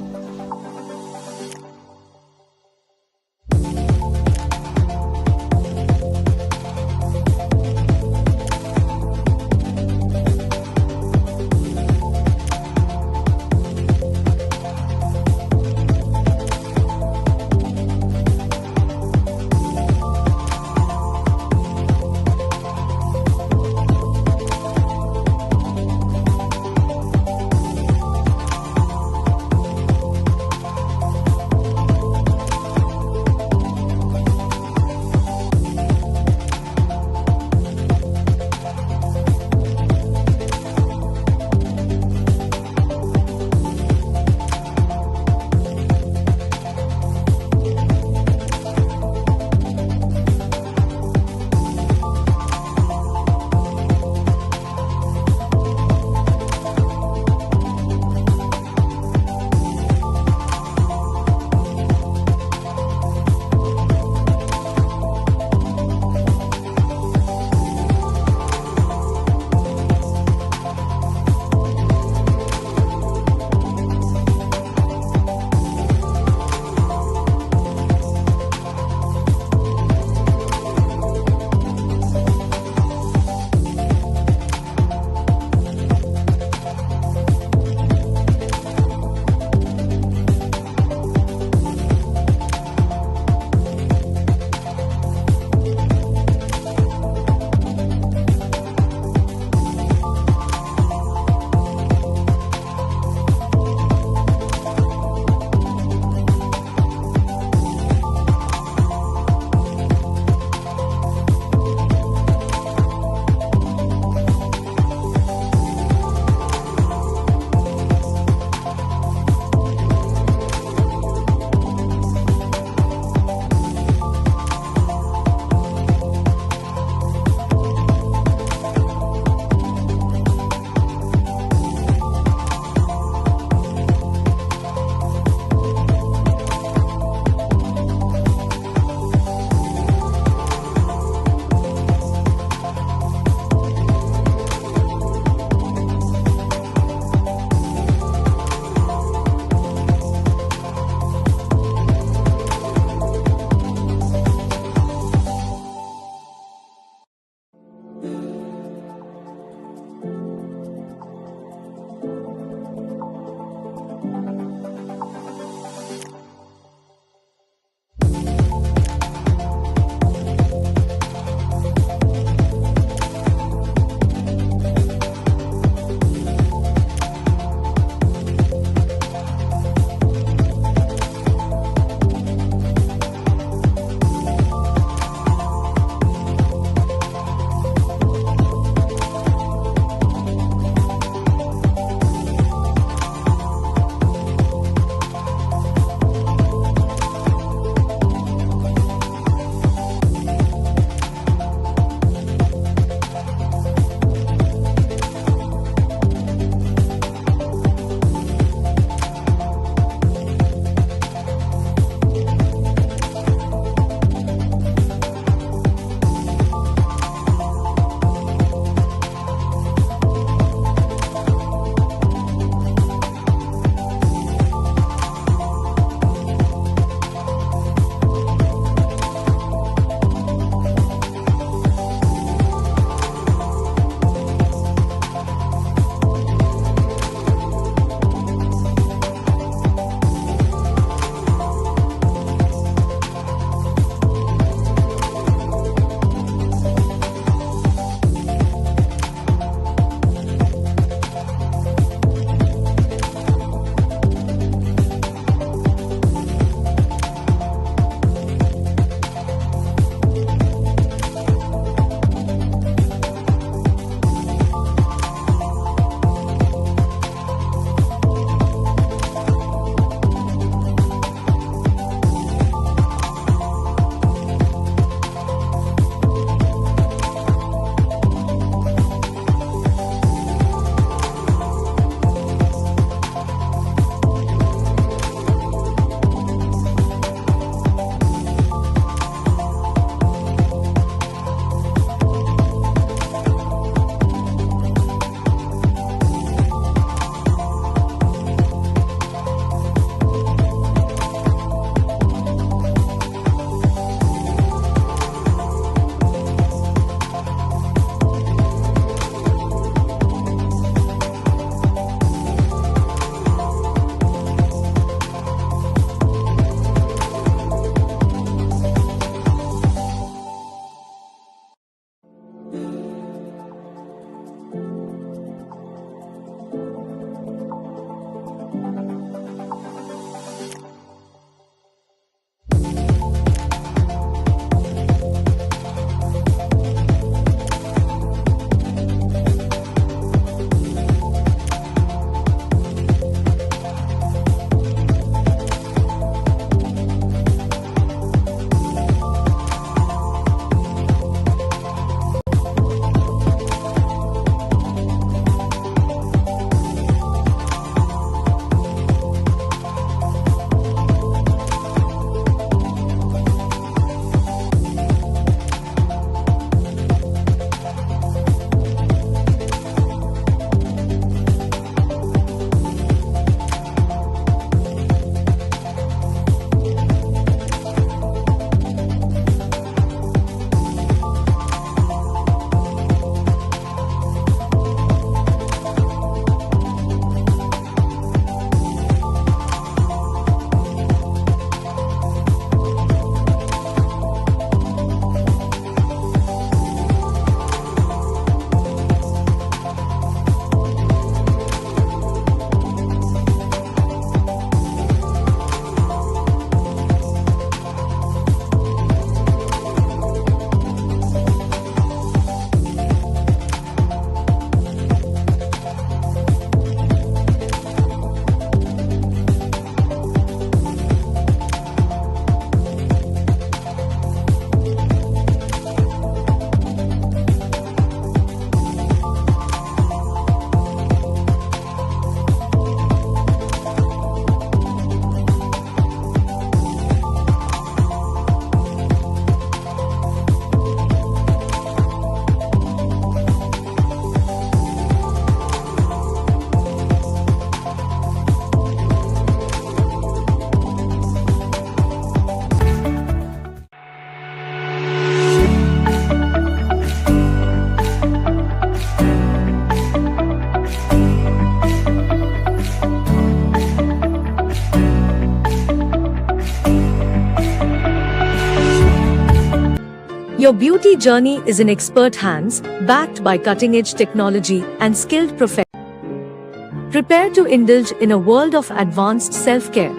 Your beauty journey is in expert hands, backed by cutting-edge technology and skilled professionals. Prepare to indulge in a world of advanced self-care.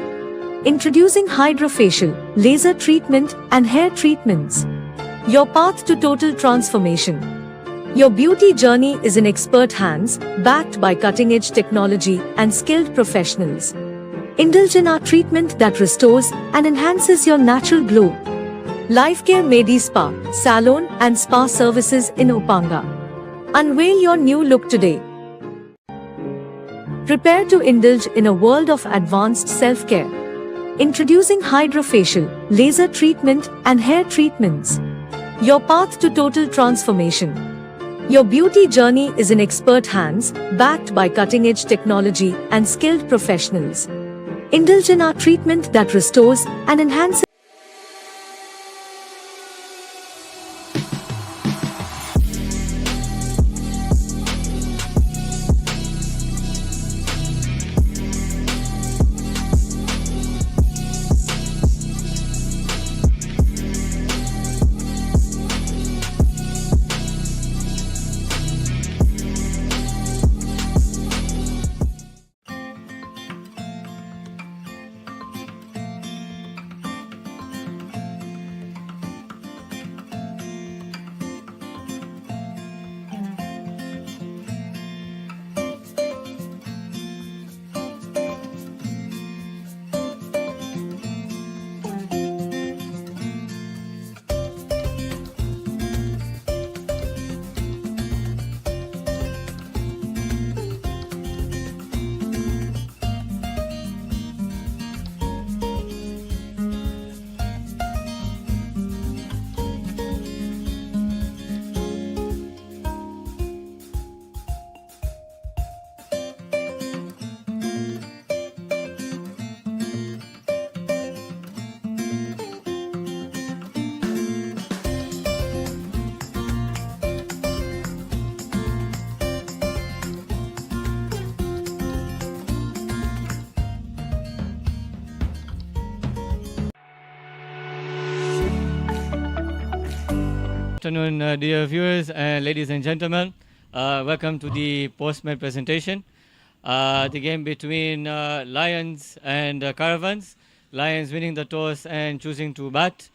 Introducing hydrofacial, laser treatment, and hair treatments. Your path to total transformation. Your beauty journey is in expert hands, backed by cutting-edge technology and skilled professionals. Indulge in our treatment that restores and enhances your natural glow. LifeCare Medi Spa, Salon and Spa Services in Upanga. Unveil your new look today. Prepare to indulge in a world of advanced self-care. Introducing hydrofacial, laser treatment, and hair treatments. Your path to total transformation. Your beauty journey is in expert hands, backed by cutting-edge technology and skilled professionals. Indulge in our treatment that restores and enhances. Afternoon, dear viewers and ladies and gentlemen. Welcome to the post-match presentation. The game between Lions and Caravans. Lions winning the toss and choosing to bat,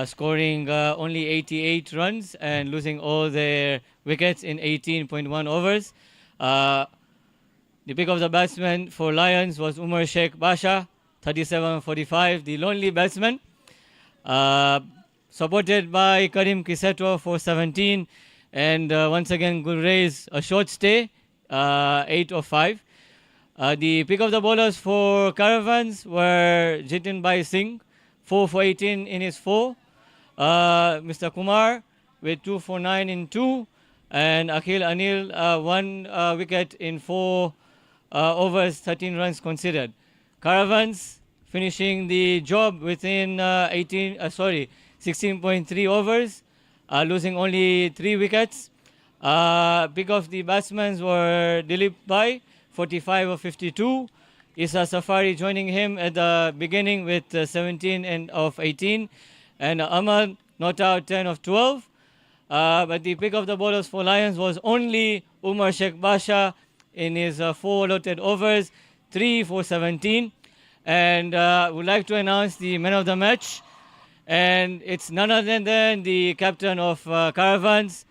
scoring only 88 runs and losing all their wickets in 18.1 overs. The pick of the batsman for Lions was Umar Sheikh Basha, 37-45, the lonely batsman. Supported by Karim Kiseto for 17, and once again Gulrez a short stay, 8 of 5. The pick of the bowlers for Caravans were Jitin Bhai Singh, 4 for 18 in his 4, Mr. Kumar with 2 for 9 in 2, and Akhil Anil 1 wicket in 4 overs, 13 runs considered. Caravans finishing the job within 16.3 overs, losing only 3 wickets. Pick of the batsmen were Dilip Bhai, 45 of 52. Isa Safari joining him at the beginning with 17 of 18. And Ahmad not out 10 of 12. But the pick of the bowlers for Lions was only Umar Sheikh Basha in his 4 allotted overs, 3 for 17. And would like to announce the man of the match. And it's none other than the captain of Caravans,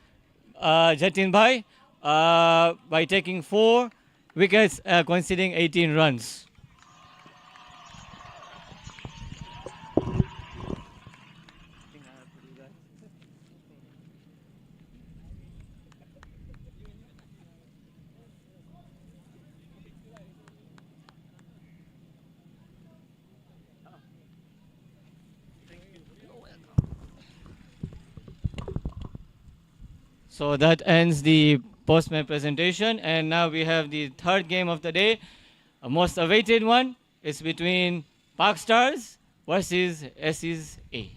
Jatin Bhai, by taking 4 wickets, conceding 18 runs. So that ends the post-match presentation, and now we have the third game of the day, a most awaited one. It's between Park Stars versus S's A.